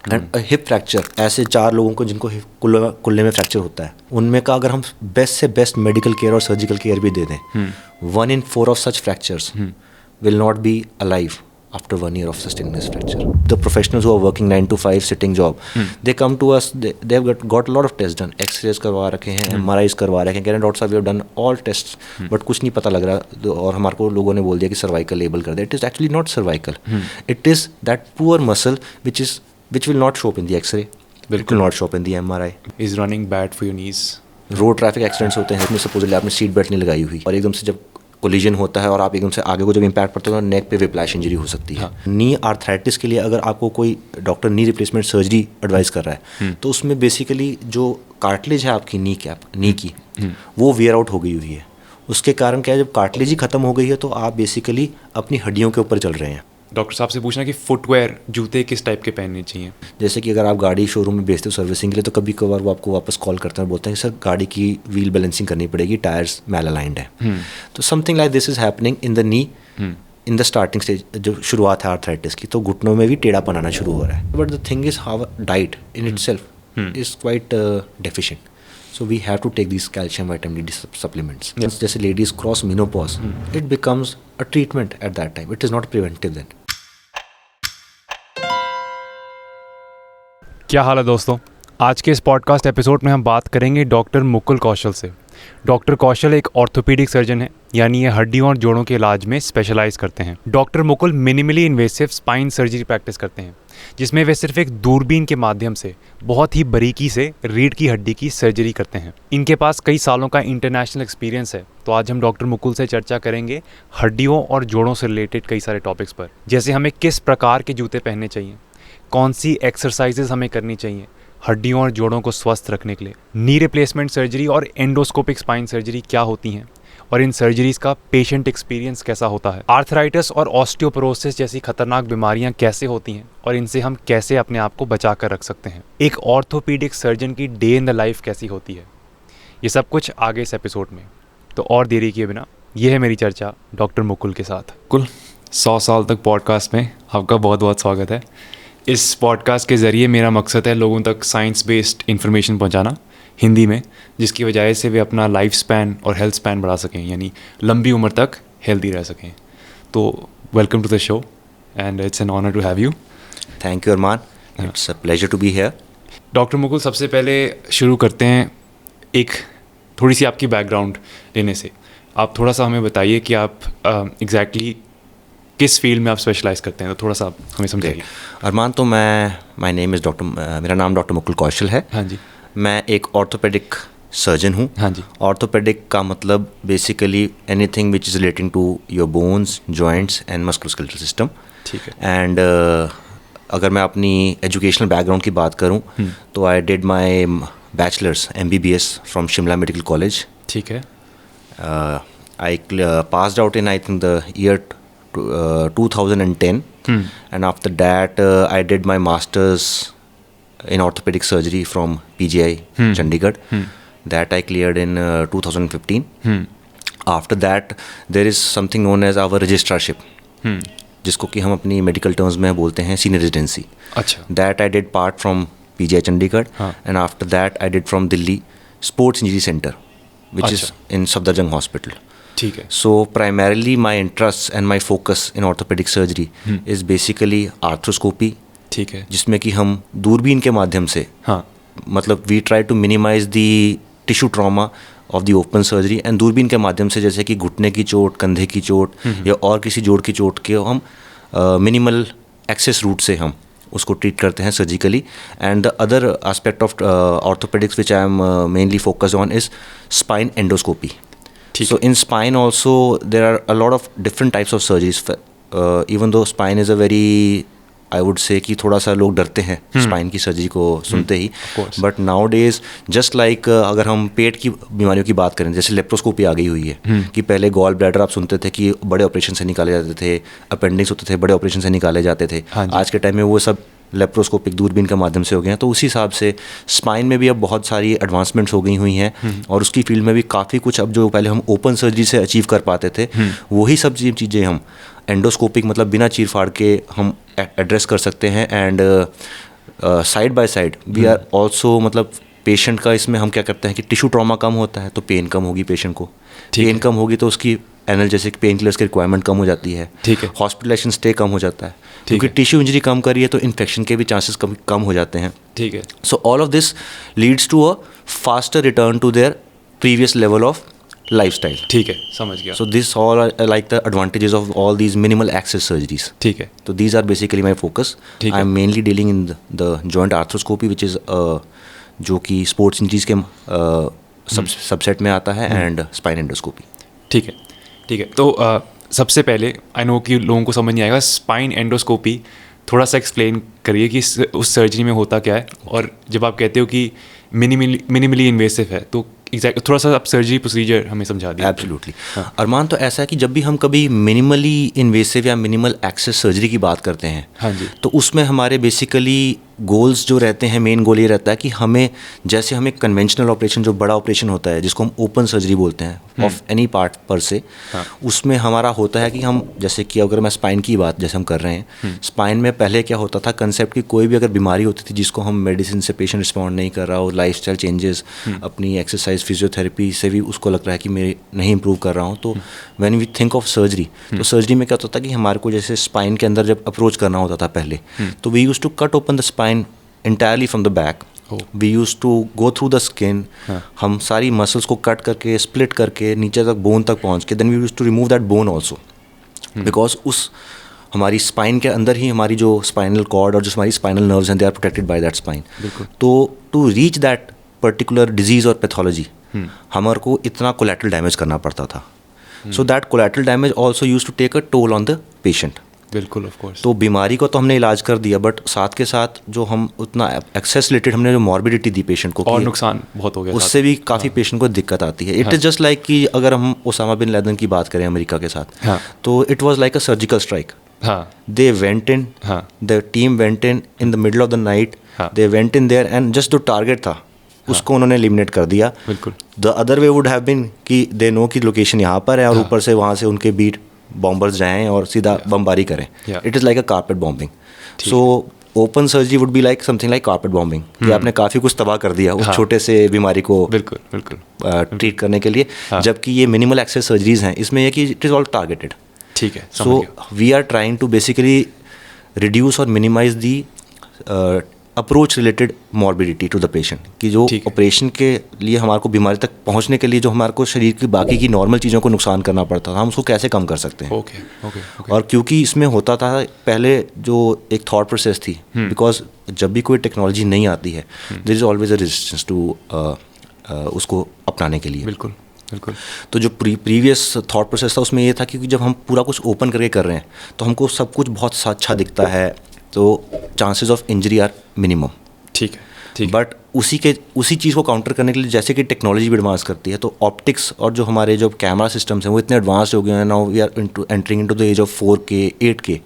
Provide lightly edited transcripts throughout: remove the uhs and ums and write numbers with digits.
And hip fracture, ऐसे 4 लोगों को जिनको कुल्ले में फ्रैक्चर होता है, उनमें का अगर हम बेस्ट से बेस्ट मेडिकल केयर और सर्जिकल केयर भी दे दें, 1 in 4 of such fractures will not be alive after 1 year of sustaining this fracture. The professionals who are working 9 to 5 sitting job, they come to us, they have got a lot of tests done, x-rays करवा रखे हैं, MRIs करवा रखे हैं, कह रहे हैं doctor साहब we have done all tests, but कुछ नहीं पता लग रहा, और हमारे को लोगों ने बोल दिया कि सर्वाइकल लेबल कर दे. It is actually not cervical. It is that poor muscle which will not show up in the x-ray, it will not show up in the MRI. Is running bad for your knees? Road traffic accidents होते हैं, इसमें supposedly आपने seat belt नहीं लगाई हुई और एकदम से जब कोलिजन होता है और आप एकदम से आगे को जब इम्पैक्ट पड़ता है तो नेक पे विप्लैश इंजरी हो सकती है. नी आर्थराइटिस के लिए अगर आपको कोई डॉक्टर नी रिप्लेसमेंट सर्जरी एडवाइस कर रहा है, तो उसमें बेसिकली जो कार्टिलेज है आपकी नी की वो वेयर आउट हो गई हुई है. उसके कारण क्या है, जब कार्टिलेज ही खत्म हो गई है तो आप बेसिकली अपनी हड्डियों के ऊपर चल रहे हैं. डॉक्टर साहब से पूछना कि फुटवेयर, जूते किस टाइप के पहनने चाहिए. जैसे कि अगर आप गाड़ी शोरूम में बेचते हो सर्विसिंग के लिए, तो कभी कभार वो आपको वापस कॉल करते हैं और बोलते हैं कि सर गाड़ी की व्हील बैलेंसिंग करनी पड़ेगी, टायर्स मैल अलाइंड है. तो something like this is happening in the knee in the starting stage, जो शुरुआत है आर्थराइटिस की, तो घुटनों में भी टेढ़ापन आना शुरू हो रहा है. But the thing is how diet in itself is quite deficient. So we have to take these calcium, vitamin D supplements. जैसे ladies cross menopause, it becomes a treatment at that time. It is not preventive then. क्या हाल है दोस्तों. आज के इस podcast episode में हम बात करेंगे डॉक्टर मुकुल कौशल से. डॉक्टर कौशल एक ऑर्थोपीडिक सर्जन है, यानी ये हड्डियों और जोड़ों के इलाज में स्पेशलाइज करते हैं. Doctor Mukul minimally invasive spine surgery practice करते हैं, जिसमें वे सिर्फ एक दूरबीन के माध्यम से बहुत ही बारीकी से रीढ़ की हड्डी की सर्जरी करते हैं. इनके पास कई सालों का इंटरनेशनल एक्सपीरियंस है. तो आज हम डॉक्टर मुकुल से चर्चा करेंगे हड्डियों और जोड़ों से रिलेटेड कई सारे टॉपिक्स पर, जैसे हमें किस प्रकार के जूते पहनने चाहिए, कौन सी एक्सरसाइजेज हमें करनी चाहिए हड्डियों और जोड़ों को स्वस्थ रखने के लिए, नी रिप्लेसमेंट सर्जरी और एंडोस्कोपिक स्पाइन सर्जरी क्या होती हैं और इन सर्जरीज का पेशेंट एक्सपीरियंस कैसा होता है, आर्थराइटिस और ऑस्टियोपोरोसिस जैसी खतरनाक बीमारियां कैसे होती हैं और इनसे हम कैसे अपने आप को बचा कर रख सकते हैं, एक ऑर्थोपीडिक सर्जन की डे इन द लाइफ कैसी होती है. ये सब कुछ आगे इस एपिसोड में. तो और देरी किए बिना ये है मेरी चर्चा डॉक्टर मुकुल के साथ. कुल 100 साल तक पॉडकास्ट में आपका बहुत बहुत स्वागत है. इस पॉडकास्ट के ज़रिए मेरा मकसद है लोगों तक साइंस बेस्ड इन्फॉर्मेशन पहुंचाना हिंदी में, जिसकी वजह से वे अपना लाइफ स्पैन और हेल्थ स्पैन बढ़ा सकें, यानी लंबी उम्र तक हेल्दी रह सकें. तो welcome to the show and it's an honour to have you. Thank you Arman, it's a pleasure to be here. Doctor Mukul, सबसे पहले शुरू करते हैं एक थोड़ी सी आपकी बैकग्राउंड लेने से. आप थोड़ा सा हमें बताइए कि आप एग्जैक्टली किस फील्ड में आप स्पेशलाइज करते हैं, तो थोड़ा सा आप हमें समझाइए. अरमान, तो माय नेम इज़ मेरा नाम डॉक्टर मुकुल कौशल है. हाँ जी. मैं एक ऑर्थोपेडिक सर्जन हूँ. हाँ जी. ऑर्थोपेडिक का मतलब basically anything which is relating to your bones, joints and musculoskeletal system. ठीक है. एंड अगर मैं अपनी एजुकेशनल बैकग्राउंड की बात करूँ, तो I did my bachelors MBBS from Shimla medical college. ठीक है. I passed out in I think the year 2010, and after that I did my masters in orthopedic surgery from PGI Chandigarh. That I cleared in 2015. After that there is something known as our registrarship, जिसको कि हम अपनी medical terms में बोलते हैं senior residency. अच्छा. That I did part from PGI Chandigarh, and after that I did from Delhi Sports Injury Center, which is in Safdarjung Hospital. ठीक है. So primarily my interest and my focus in orthopedic surgery is basically arthroscopy. ठीक है. जिसमें कि हम दूरबीन के माध्यम से, मतलब we try to minimize the tissue trauma of the open surgery, and दूरबीन के माध्यम से जैसे कि घुटने की चोट, कंधे की चोट या और किसी जोड़ की चोट के हम मिनिमल एक्सेस रूट से हम उसको ट्रीट करते हैं surgically. And the other aspect of orthopaedics which I am mainly focused on is spine endoscopy. So in spine also there are a lot of different types of surgeries. Even though spine is a very, I would say कि थोड़ा सा लोग डरते हैं spine की surgery को सुनते ही. But now days just like अगर हम पेट की बीमारियों की बात करें, जैसे लेप्रोस्कोपी आ गई हुई है कि पहले गॉल ब्लैडर आप सुनते थे कि बड़े ऑपरेशन से निकाले जाते थे, अपेंडिक्स होते थे बड़े ऑपरेशन से निकाले जाते थे. आज के टाइम में वो सब लेप्रोस्कोपिक दूरबीन के माध्यम से हो गए हैं. तो उसी हिसाब से स्पाइन में भी अब बहुत सारी एडवांसमेंट्स हो गई हुई हैं, और उसकी फील्ड में भी काफ़ी कुछ अब जो पहले हम ओपन सर्जरी से अचीव कर पाते थे, वही सब चीज़ें हम एंडोस्कोपिक मतलब बिना चीर फाड़ के हम एड्रेस कर सकते हैं. And side by side we are also मतलब पेशेंट का इसमें हम क्या करते हैं कि टिश्यू ट्रॉमा कम होता है तो पेन कम होगी पेशेंट को, पेन कम होगी तो उसकी एनाल्जेसिक पेन किलर्स की रिक्वायरमेंट कम हो जाती है, ठीक है, हॉस्पिटलाइजेशन स्टे कम हो जाता है, क्योंकि टिश्यू इंजरी कम करी है तो इन्फेक्शन के भी चांसेस कम हो जाते हैं, ठीक है. So all of this leads to a faster return to their previous level of lifestyle. ठीक है, समझ गया. So this all are like the advantages of all these minimal access surgeries. ठीक है. So these are basically my focus. ठीक है. I'm mainly dealing in the joint arthroscopy, which is जो कि स्पोर्ट्स इंजरीज के सबसेट में आता है, एंड स्पाइन एंडोस्कोपी. ठीक है, ठीक है. तो सबसे पहले आई नो कि लोगों को समझ नहीं आएगा, स्पाइन एंडोस्कोपी थोड़ा सा एक्सप्लेन करिए कि उस सर्जरी में होता क्या है, और जब आप कहते हो कि मिनिमली इन्वेसिव है तो एग्जैक्ट थोड़ा सा आप सर्जरी प्रोसीजर हमें समझा दिए. एब्सोल्युटली. अरमान, तो ऐसा है कि जब भी हम कभी मिनिमली इन्वेसिव या मिनिमल एक्सेस सर्जरी की बात करते हैं, हाँ जी, तो उसमें हमारे बेसिकली गोल्स जो रहते हैं, मेन गोल ये रहता है कि हमें जैसे हमें कन्वेंशनल ऑपरेशन जो बड़ा ऑपरेशन होता है जिसको हम ओपन सर्जरी बोलते हैं ऑफ एनी पार्ट पर से, उसमें हमारा होता है कि हम जैसे कि अगर मैं स्पाइन की बात जैसे हम कर रहे हैं, स्पाइन में पहले क्या होता था कंसेप्ट कि कोई भी अगर बीमारी होती थी जिसको हम मेडिसिन से पेशेंट रिस्पॉन्ड नहीं कर रहा हो, लाइफस्टाइल चेंजेस, अपनी एक्सरसाइज फिजियोथेरेपी से भी उसको लग रहा है कि मैं नहीं इम्प्रूव कर रहा हूँ, तो when we think of surgery, तो सर्जरी में क्या होता था कि हमारे को जैसे स्पाइन के अंदर जब अप्रोच करना होता था पहले, तो we use to cut open the spine entirely from the back. We used to go through the skin. हम सारी मसल्स को कट करके स्प्लिट करके नीचे तक बोन तक पहुंच के, then we used to remove that bone also. Because उस हमारी स्पाइन के अंदर ही हमारी जो स्पाइनल कॉर्ड और जो हमारी स्पाइनल नर्व्स हैं, they are protected by that spine. तो to reach that particular disease और पैथोलॉजी हमारे को इतना कोलैटरल डैमेज करना पड़ता था. So that collateral damage also use to take a toll on the patient. बिल्कुल, ऑफ कोर्स. तो बीमारी को तो हमने इलाज कर दिया, बट साथ के साथ जो हम उतना एक्सेस रिलेटेड हमने जो मॉर्बिडिटी दी पेशेंट को, और नुकसान बहुत हो गया, उससे भी काफ़ी पेशेंट को दिक्कत आती है. इट इज़ जस्ट लाइक कि अगर हम ओसामा बिन लैदेन की बात करें अमेरिका के साथ, तो it was like a surgical strike. They went in, the team went in the middle of the night, they went in there and just जो टारगेट था उसको उन्होंने एलिमिनेट कर दिया. बिल्कुल. The other way would have been कि they no की location यहाँ पर है और ऊपर से वहाँ से उनके बीट बॉम्बर्स जाएं और सीधा बमबारी करें. It is like a carpet bombing. So open surgery would be like something like carpet bombing, कि आपने काफ़ी कुछ तबाह कर दिया उस छोटे से बीमारी को बिल्कुल बिल्कुल ट्रीट करने के लिए. जबकि ये मिनिमल एक्सेस सर्जरीज हैं, इसमें यह कि इट इज़ ऑल टारगेटेड. ठीक है. So we are trying to basically reduce और minimise the approach related morbidity to the patient, कि जो ऑपरेशन के लिए हमारे को बीमारी तक पहुंचने के लिए जो हमारे को शरीर की बाकी की नॉर्मल चीज़ों को नुकसान करना पड़ता था, हम उसको कैसे कम कर सकते हैं. ओके. और क्योंकि इसमें होता था पहले जो एक थॉट प्रोसेस थी, बिकॉज जब भी कोई टेक्नोलॉजी नहीं आती है there is always a resistance to उसको अपनाने के लिए. बिल्कुल. तो जो प्रीवियस थॉट प्रोसेस था उसमें ये था कि जब हम पूरा कुछ ओपन करके कर रहे हैं तो हमको सब कुछ बहुत अच्छा दिखता है, तो chances of injury are minimum. ठीक है. बट उसी चीज़ को काउंटर करने के लिए जैसे कि टेक्नोलॉजी भी एडवांस करती है, तो ऑप्टिक्स और जो हमारे जो कैमरा सिस्टम्स हैं वो इतने एडवांस हो गए हैं. Now we are entering into the age of 4K 8K.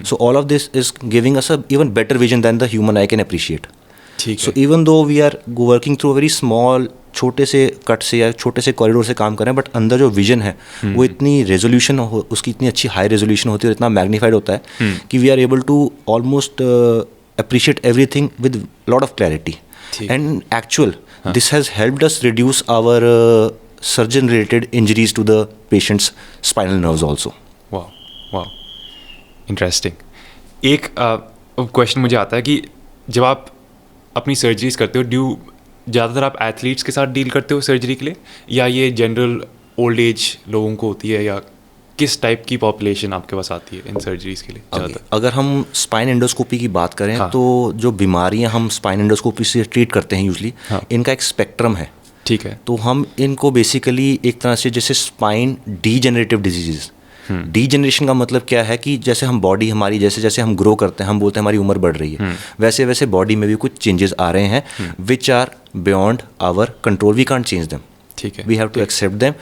So all of this is giving us a even better vision than the human eye can appreciate. So even though we are working through very small छोटे से cut से या छोटे से corridor से काम कर रहे हैं, बट अंदर जो विजन है वो इतनी रेजोल्यूशन उसकी इतनी अच्छी हाई रेजोल्यूशन होती है और इतना मैग्नीफाइड होता है कि we are able to almost appreciate everything with lot of clarity. And actual this has helped us reduce our surgeon related injuries to the patients spinal nerves also. वाह, interesting. एक question मुझे आता है कि जब आप अपनी सर्जरीज करते हो, ज़्यादातर आप एथलीट्स के साथ डील करते हो सर्जरी के लिए, या ये जनरल ओल्ड एज लोगों को होती है, या किस टाइप की पॉपुलेशन आपके पास आती है इन सर्जरीज के लिए ज़्यादातर? अगर हम स्पाइन एंडोस्कोपी की बात करें तो जो बीमारियां हम स्पाइन एंडोस्कोपी से ट्रीट करते हैं यूजली, इनका एक स्पेक्ट्रम है. ठीक है. तो हम इनको बेसिकली एक तरह से जैसे स्पाइन डीजेनरेटिव डिजीज़, डीजनरेशन का मतलब क्या है कि जैसे हम बॉडी हमारी जैसे जैसे हम ग्रो करते हैं, हम बोलते हैं हमारी उम्र बढ़ रही है, वैसे वैसे बॉडी में भी कुछ चेंजेस आ रहे हैं which are beyond our control. We can't change them. ठीक है. We have to accept them.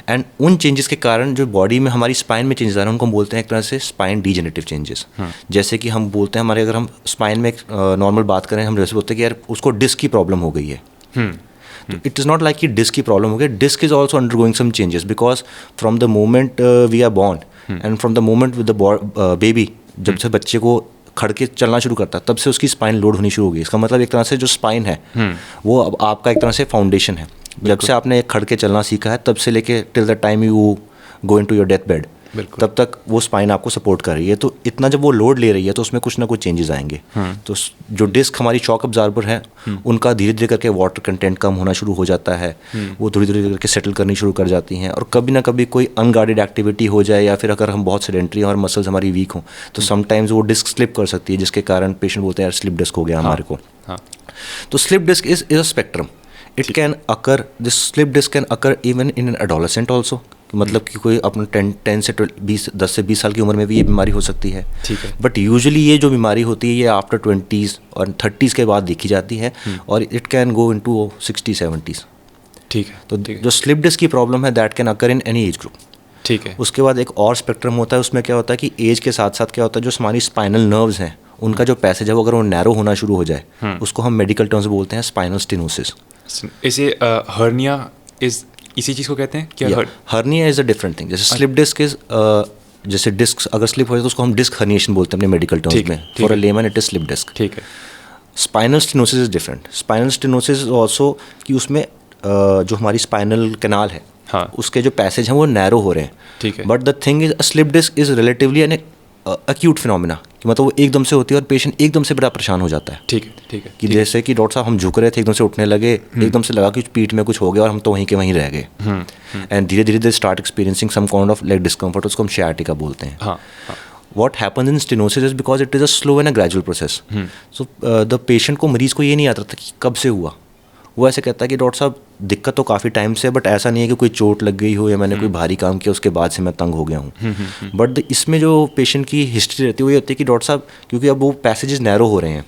And उन चेंजेस के कारण जो बॉडी में हमारी स्पाइन में चेंजेस आ रहे हैं उनको हम बोलते हैं एक तरह से स्पाइन डीजेनरेटिव चेंजेस. जैसे कि हम बोलते हैं हमारे अगर हम स्पाइन में नॉर्मल बात करें, हम जैसे बोलते हैं कि यार उसको डिस्क की प्रॉब्लम हो गई है. तो इट इज़ नॉट लाइक कि डिस्क की प्रॉब्लम हो गई. Disc is also undergoing some changes because from the moment we are born and from the moment with the baby, जब से बच्चे को खड़ के चलना शुरू करता है तब से उसकी स्पाइन लोड होनी शुरू होगी। इसका मतलब एक तरह से जो स्पाइन है वो अब आपका एक तरह से फाउंडेशन है। जब से आपने खड़ के चलना सीखा है तब से लेके till the time you go into your death bed, तब तक वो स्पाइन आपको सपोर्ट कर रही है। तो इतना जब वो लोड ले रही है तो उसमें कुछ ना कुछ चेंजेस आएंगे। तो जो डिस्क हमारी शॉक अब्जॉर्बर है उनका धीरे धीरे करके वाटर कंटेंट कम होना शुरू हो जाता है, वो धीरे धीरे करके सेटल करनी शुरू कर जाती हैं। और कभी ना कभी कोई अनगार्डेड एक्टिविटी हो जाए या फिर अगर हम बहुत सेडेंटरी और मसल्स हमारी वीक हों तो समटाइम्स वो डिस्क स्लिप कर सकती है, जिसके कारण पेशेंट बोलते हैं यार स्लिप डिस्क हो गया हमारे को। तो slip disc is a spectrum, it can occur, this slip disc can occur even in an adolescent also, मतलब कि कोई अपने 10 से 10 से 20 साल की उम्र में भी ये बीमारी हो सकती है। ठीक है। बट यूजुअली ये जो बीमारी होती है ये आफ्टर 20s और 30s के बाद देखी जाती है और it can go into 60-70s। ठीक है। तो जो स्लिप डिस्क की प्रॉब्लम है that can occur in any age group. ठीक है। उसके बाद एक और स्पेक्ट्रम होता है, उसमें क्या होता है कि एज के साथ साथ क्या होता है जो हमारी स्पाइनल नर्व्स हैं उनका जो पैसेज है वो अगर वो नैरो होना शुरू हो जाए उसको हम मेडिकल टर्म्स बोलते हैं स्पाइनल स्टेनोसिस। इसे हर्निया इज इसी चीज़ को कहते हैं क्या? Hernia is a different thing. जैसे स्लिप डिस्क इज जैसे डिस्क अगर स्लिप हो जाए तो उसको हम डिस्क हर्निएशन बोलते हैं अपने मेडिकल टर्म्स में। For a layman it is slip disc. ठीक है। Spinal stenosis is different. Spinal stenosis is also कि उसमें जो हमारी स्पाइनल कैनाल है उसके जो पैसेज हैं वो नैरो हो रहे हैं। ठीक है। But the thing is slip disc is relatively an acute phenomena, कि मतलब वो एकदम से होती है और पेशेंट एकदम से बड़ा परेशान हो जाता है। ठीक है। ठीक है। कि जैसे कि डॉक्टर साहब हम झुक रहे थे एकदम से उठने लगे, एकदम से लगा कि पीठ में कुछ हो गया और हम तो वहीं के वहीं रह गए। एंड धीरे धीरे they start experiencing some kind of leg discomfort, उसको हम sciatica बोलते हैं। What happens in stenosis is because it is a slow and a gradual process. So the patient को, मरीज़ को ये नहीं आता था कि कब से हुआ। वो ऐसे कहता है कि डॉक्टर साहब दिक्कत तो काफ़ी टाइम से, बट ऐसा नहीं है कि कोई चोट लग गई हो या मैंने कोई भारी काम किया उसके बाद से मैं तंग हो गया हूँ। बट इसमें जो पेशेंट की हिस्ट्री रहती है वो ये होती है कि डॉक्टर साहब क्योंकि अब वो पैसेजेस नैरो हो रहे हैं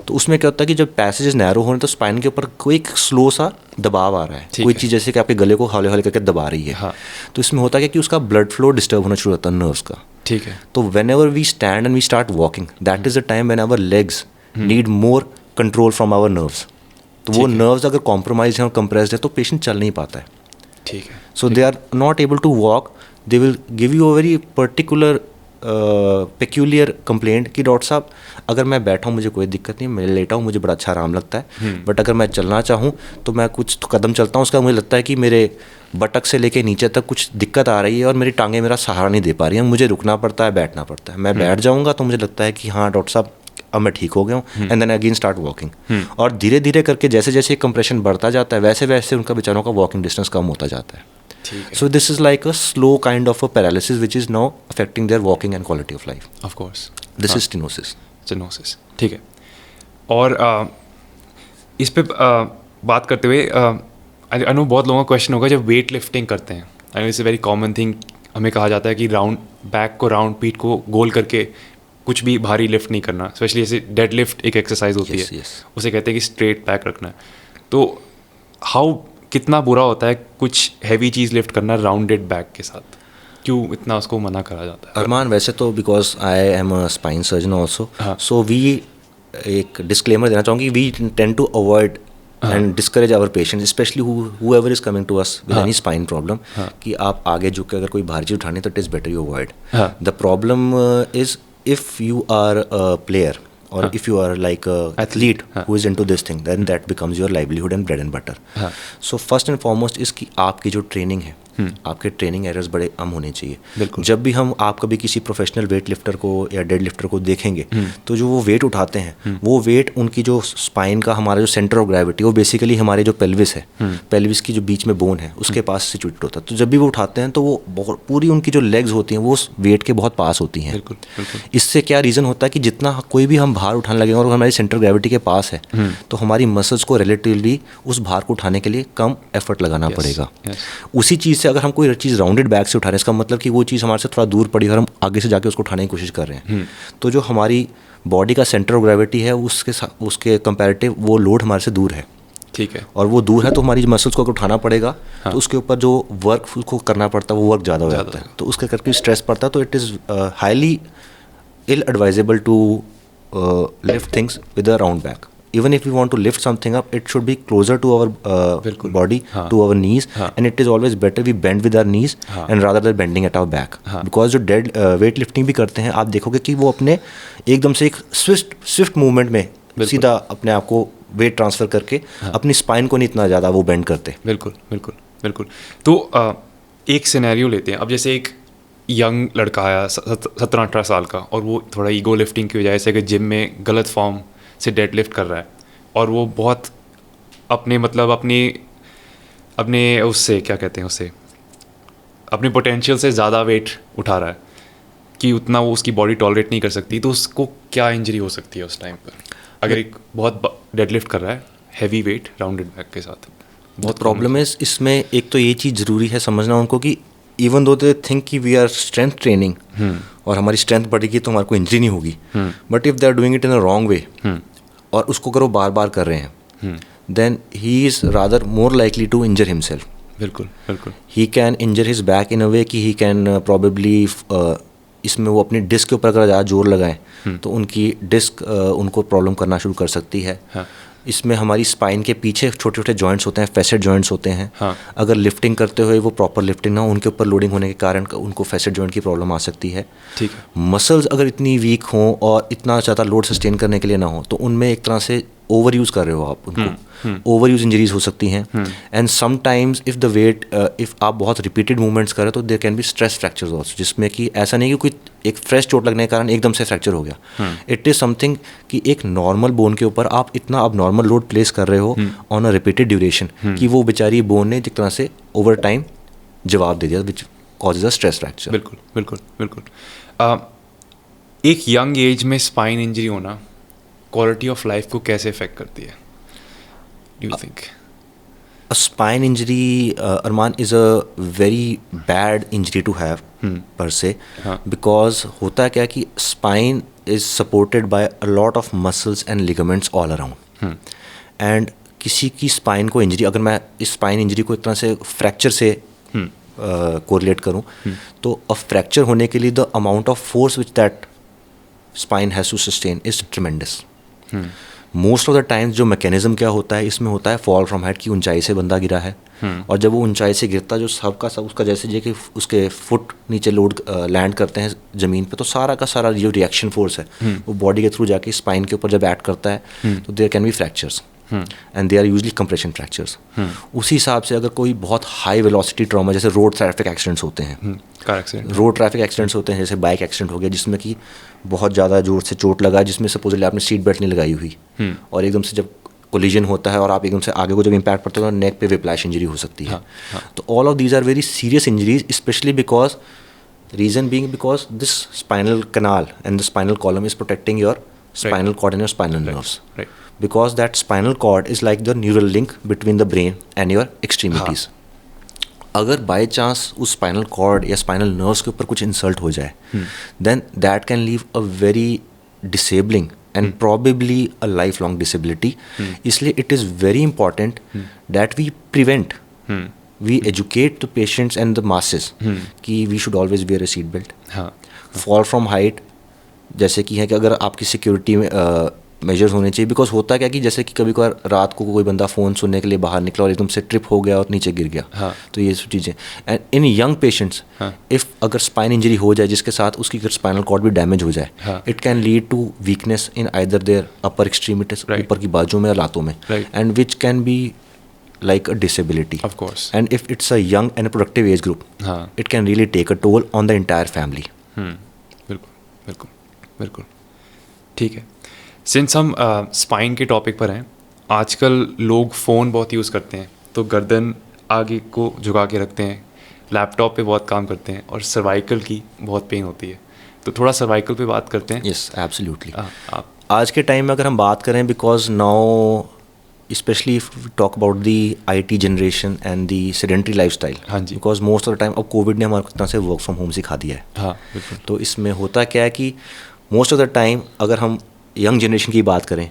तो उसमें क्या होता है कि जब पैसेजेस नैरो हो रहे हैं तो स्पाइन के ऊपर कोई एक स्लो सा दबाव आ रहा है, कोई चीज़ जैसे कि आपके गले को हौले हौले करके दबा रही है। तो इसमें होता है कि उसका ब्लड फ्लो डिस्टर्ब होना शुरू होता है नर्व्स का। ठीक है। तो whenever we stand and we start walking that is the time when our legs need more control from our nerves. तो वो नर्व्स अगर कॉम्प्रोमाइज हैं और कंप्रेस्ड है तो पेशेंट चल नहीं पाता है। ठीक है। So they are not able to walk, they will give you a very particular peculiar complaint कि डॉक्टर साहब अगर मैं बैठा हूँ मुझे कोई दिक्कत नहीं, मैं लेटा हूँ मुझे बड़ा अच्छा आराम लगता है, बट अगर मैं चलना चाहूँ तो मैं कुछ कदम चलता हूँ उसका मुझे लगता है कि मेरे बटक से लेके नीचे तक कुछ दिक्कत आ रही है और मेरी टांगें मेरा सहारा नहीं दे पा रही हैं, मुझे रुकना पड़ता है, बैठना पड़ता है। मैं बैठ जाऊँगा तो मुझे लगता है कि हाँ डॉक्टर साहब अब मैं ठीक हो गया हूँ, and then again start walking. और धीरे धीरे करके जैसे जैसे कंप्रेशन बढ़ता जाता है वैसे वैसे उनका बेचारों का वॉकिंग डिस्टेंस कम होता जाता है। So this is like a slow kind of a paralysis which is now affecting their walking and quality of life. Of course. This is stenosis. Stenosis. ठीक है। और इस पे बात करते हुए अनु बहुत लोगों का क्वेश्चन होगा जब वेट लिफ्टिंग करते हैं, I know it's a very common thing, हमें कहा जाता है कि राउंड बैक को राउंड पीठ को गोल करके कुछ भी भारी लिफ्ट नहीं करना, स्पेशली जैसे डेड लिफ्ट एक एक्सरसाइज होती है उसे कहते हैं कि स्ट्रेट बैक रखना है। तो हाउ कितना बुरा होता है कुछ हैवी चीज़ लिफ्ट करना राउंडेड बैक के साथ, क्यों इतना उसको मना करा जाता है? अरमान वैसे तो because I am a spine surgeon also, so we एक डिस्क्लेमर देना चाहूँगी, we tend to avoid and discourage our patient specially whoever is coming to us with any spine problem कि आप आगे झुक के अगर कोई भारी चीज़ उठानी तो it is better you avoid. The problem is if you are a player or if you are like a athlete who is into this thing, then that becomes your livelihood and bread and butter. So first and foremost is कि आपकी जो training है आपके training errors बड़े कम होने चाहिए। जब भी हम आप कभी किसी प्रोफेशनल वेट लिफ्टर को या डेड लिफ्टर को देखेंगे तो जो वो वेट उठाते हैं वो वेट उनकी जो स्पाइन का हमारा जो सेंटर ऑफ ग्रेविटी वो बेसिकली हमारे जो पेल्विस है, पेल्विस की जो बीच में बोन है उसके पास सिचुएटेड होता है। तो जब भी वो उठाते हैं तो वो पूरी उनकी जो लेग्स होती हैं वो उस वेट के बहुत पास होती हैं। इससे क्या रीज़न होता है कि जितना कोई भी हम भार उठाने लगेंगे और हमारी सेंटर ग्रेविटी के पास है तो हमारी मसल्स को रिलेटिवली उस भार को उठाने के लिए कम एफर्ट लगाना पड़ेगा। उसी चीज़ से अगर हम कोई चीज़ राउंडेड बैक से उठा रहे हैं इसका मतलब कि वो चीज़ हमारे से थोड़ा दूर पड़ी और हम आगे से जाके उसको उठाने की कोशिश कर रहे हैं, तो जो हमारी बॉडी का सेंटर ऑफ ग्रेविटी है उसके कंपैरेटिव वो लोड हमारे से दूर है। ठीक है। और वो दूर है तो हमारी मसल्स को अगर उठाना पड़ेगा तो उसके ऊपर जो वर्क उसको करना पड़ता है वो वर्क ज़्यादा हो जाता है, तो उसके करके स्ट्रेस पड़ता है। तो it is highly ill advisable to lift things with a round back even if we want to lift something up, it should be closer to our body, to our knees, and it is always better we bend with our knees and rather than bending at our back. Because जो dead weight lifting भी करते हैं, आप देखोगे कि वो अपने एकदम से एक swift movement में सीधा अपने आप को वेट ट्रांसफ़र करके अपनी स्पाइन को नहीं इतना ज़्यादा वो बेंड करते. बिल्कुल. तो एक सिनेरियो लेते हैं. अब जैसे एक यंग लड़का आया 17-18 साल का, और वो थोड़ा ईगो लिफ्टिंग की वजह से कि जिम में गलत फॉर्म से डेड लिफ्ट कर रहा है, और वो बहुत अपने उससे क्या कहते हैं, उससे अपने पोटेंशियल से ज़्यादा वेट उठा रहा है कि उतना वो उसकी बॉडी टॉलरेट नहीं कर सकती, तो उसको क्या इंजरी हो सकती है उस टाइम पर, अगर एक बहुत डेड लिफ्ट कर रहा है हैवी वेट राउंडेड बैक के साथ? बहुत प्रॉब्लम है इसमें. एक तो ये चीज़ ज़रूरी है समझना उनको कि इवन दो दे थिंक कि वी आर स्ट्रेंथ ट्रेनिंग और हमारी स्ट्रेंथ बढ़ेगी तो हमारे को इंजरी नहीं होगी, but if they are doing it in a wrong way और उसको अगर वो बार बार कर रहे हैं, then he is rather more likely to injure himself. बिल्कुल. He can injure his back in a way कि ही कैन प्रॉबेबली इसमें वो अपनी डिस्क के ऊपर अगर ज़्यादा जोर लगाएं तो उनकी डिस्क उनको प्रॉब्लम करना शुरू कर सकती है. इसमें हमारी स्पाइन के पीछे छोटे छोटे जॉइंट्स होते हैं, फैसेट जॉइंट्स होते हैं. अगर लिफ्टिंग करते हुए वो प्रॉपर लिफ्टिंग ना हो, उनके ऊपर लोडिंग होने के कारण उनको फैसेट जॉइंट की प्रॉब्लम आ सकती है. ठीक है. मसल्स अगर इतनी वीक हों और इतना ज़्यादा लोड सस्टेन करने के लिए ना हो, तो उनमें एक तरह से ओवर यूज़ कर रहे हो आप उनको, ओवर यूज इंजरीज हो सकती हैं. And sometimes if the weight if आप बहुत रिपीटेड मूवमेंट्स करें तो there can be stress fractures also, जिसमें कि ऐसा नहीं कि कोई एक फ्रेश चोट लगने के कारण एकदम से फ्रैक्चर हो गया. इट इज़ समथिंग कि एक नॉर्मल बोन के ऊपर आप इतना अब नॉर्मल लोड प्लेस कर रहे हो ऑन अ रिपीटेड ड्यूरेशन कि वो बेचारी बोन ने जिस तरह से ओवर टाइम जवाब दे दिया, which causes a stress fracture. बिल्कुल. एक यंग एज में स्पाइन इंजरी होना क्वालिटी ऑफ लाइफ को कैसे इफेक्ट करती है, do you think? A spine injury, Arman, is a very bad injury to have per se, because होता है क्या कि spine is supported by a lot of muscles and ligaments all around. And किसी की spine को injury, अगर मैं इस spine injury को एक तरह से fracture से correlate करूँ, तो a fracture होने के लिए the amount of force which that spine has to sustain is tremendous. Most of the times जो मैकेनिज्म क्या होता है इसमें होता है फॉल फ्रॉम हाइट की ऊंचाई से बंदा गिरा है, और जब वो ऊंचाई से गिरता जो सब का सब उसका जैसे कि उसके फुट नीचे लोड लैंड करते हैं ज़मीन पे, तो सारा का सारा जो रिएक्शन फोर्स है वो बॉडी के थ्रू जाके स्पाइन के ऊपर जब ऐड करता है तो there can be fractures and they are usually compression fractures. उसी हिसाब से अगर कोई बहुत हाई वेलोसिटी ट्रॉमा जैसे रोड ट्रैफिक एक्सीडेंट्स होते हैं, रोड ट्रैफिक एक्सीडेंट्स होते हैं, जैसे बाइक एक्सीडेंट हो गया जिसमें कि बहुत ज़्यादा जोर से चोट लगा, जिसमें सपोजली आपने सीट बेल्ट नहीं लगाई हुई और एकदम से जब कोलिजन होता है और आप एकदम से आगे को जब इम्पैक्ट पड़ता है तो नेक पे विप्लैश इंजरी हो सकती है. तो all of these are very serious injuries, specially because reason being because this spinal canal and the spinal column is protecting your spinal cord and your spinal nerves. Because that spinal cord is like the neural link between the brain and your extremities. अगर by chance उस spinal cord या spinal nerves के ऊपर कुछ insult हो जाए, then that can leave a very disabling and probably a life long disability. इसलिए it is very important that we prevent, we educate the patients and the masses कि we should always wear a seat belt. Fall from height जैसे कि है कि अगर आपकी security में measures होने चाहिए, बिकॉज होता क्या कि जैसे कि कभी कभार रात को कोई बंदा फ़ोन सुनने के लिए बाहर निकला और एकदम से ट्रिप हो गया और नीचे गिर गया, तो ये सब चीज़ें. And in young patients if अगर स्पाइन इंजरी हो जाए जिसके साथ उसकी अगर स्पाइनल कॉर्ड भी डैमेज हो जाए, it can lead to weakness in either their upper extremities, ऊपर की बाजू में या लातों में, and which can be like a disability. Of course. And if it's a young and a productive age group, it can really take a toll on the entire family. बिल्कुल. ठीक है. सिंस हम स्पाइन के topic पर हैं, आजकल लोग phone बहुत यूज़ करते हैं, तो गर्दन आगे को झुका के रखते हैं, लैपटॉप पे बहुत काम करते हैं और सर्वाइकल की बहुत पेन होती है, तो थोड़ा सर्वाइकल पे बात करते हैं. Yes, absolutely. आज के टाइम में अगर हम बात करें, because now especially if we talk about the IT generation and the sedentary lifestyle, because most of the time अब कोविड ने हमारे को इतना से वर्क फ्रॉम होम सिखा दिया है. तो इसमें होता क्या है कि मोस्ट ऑफ द टाइम अगर हम यंग जनरेशन की बात करें,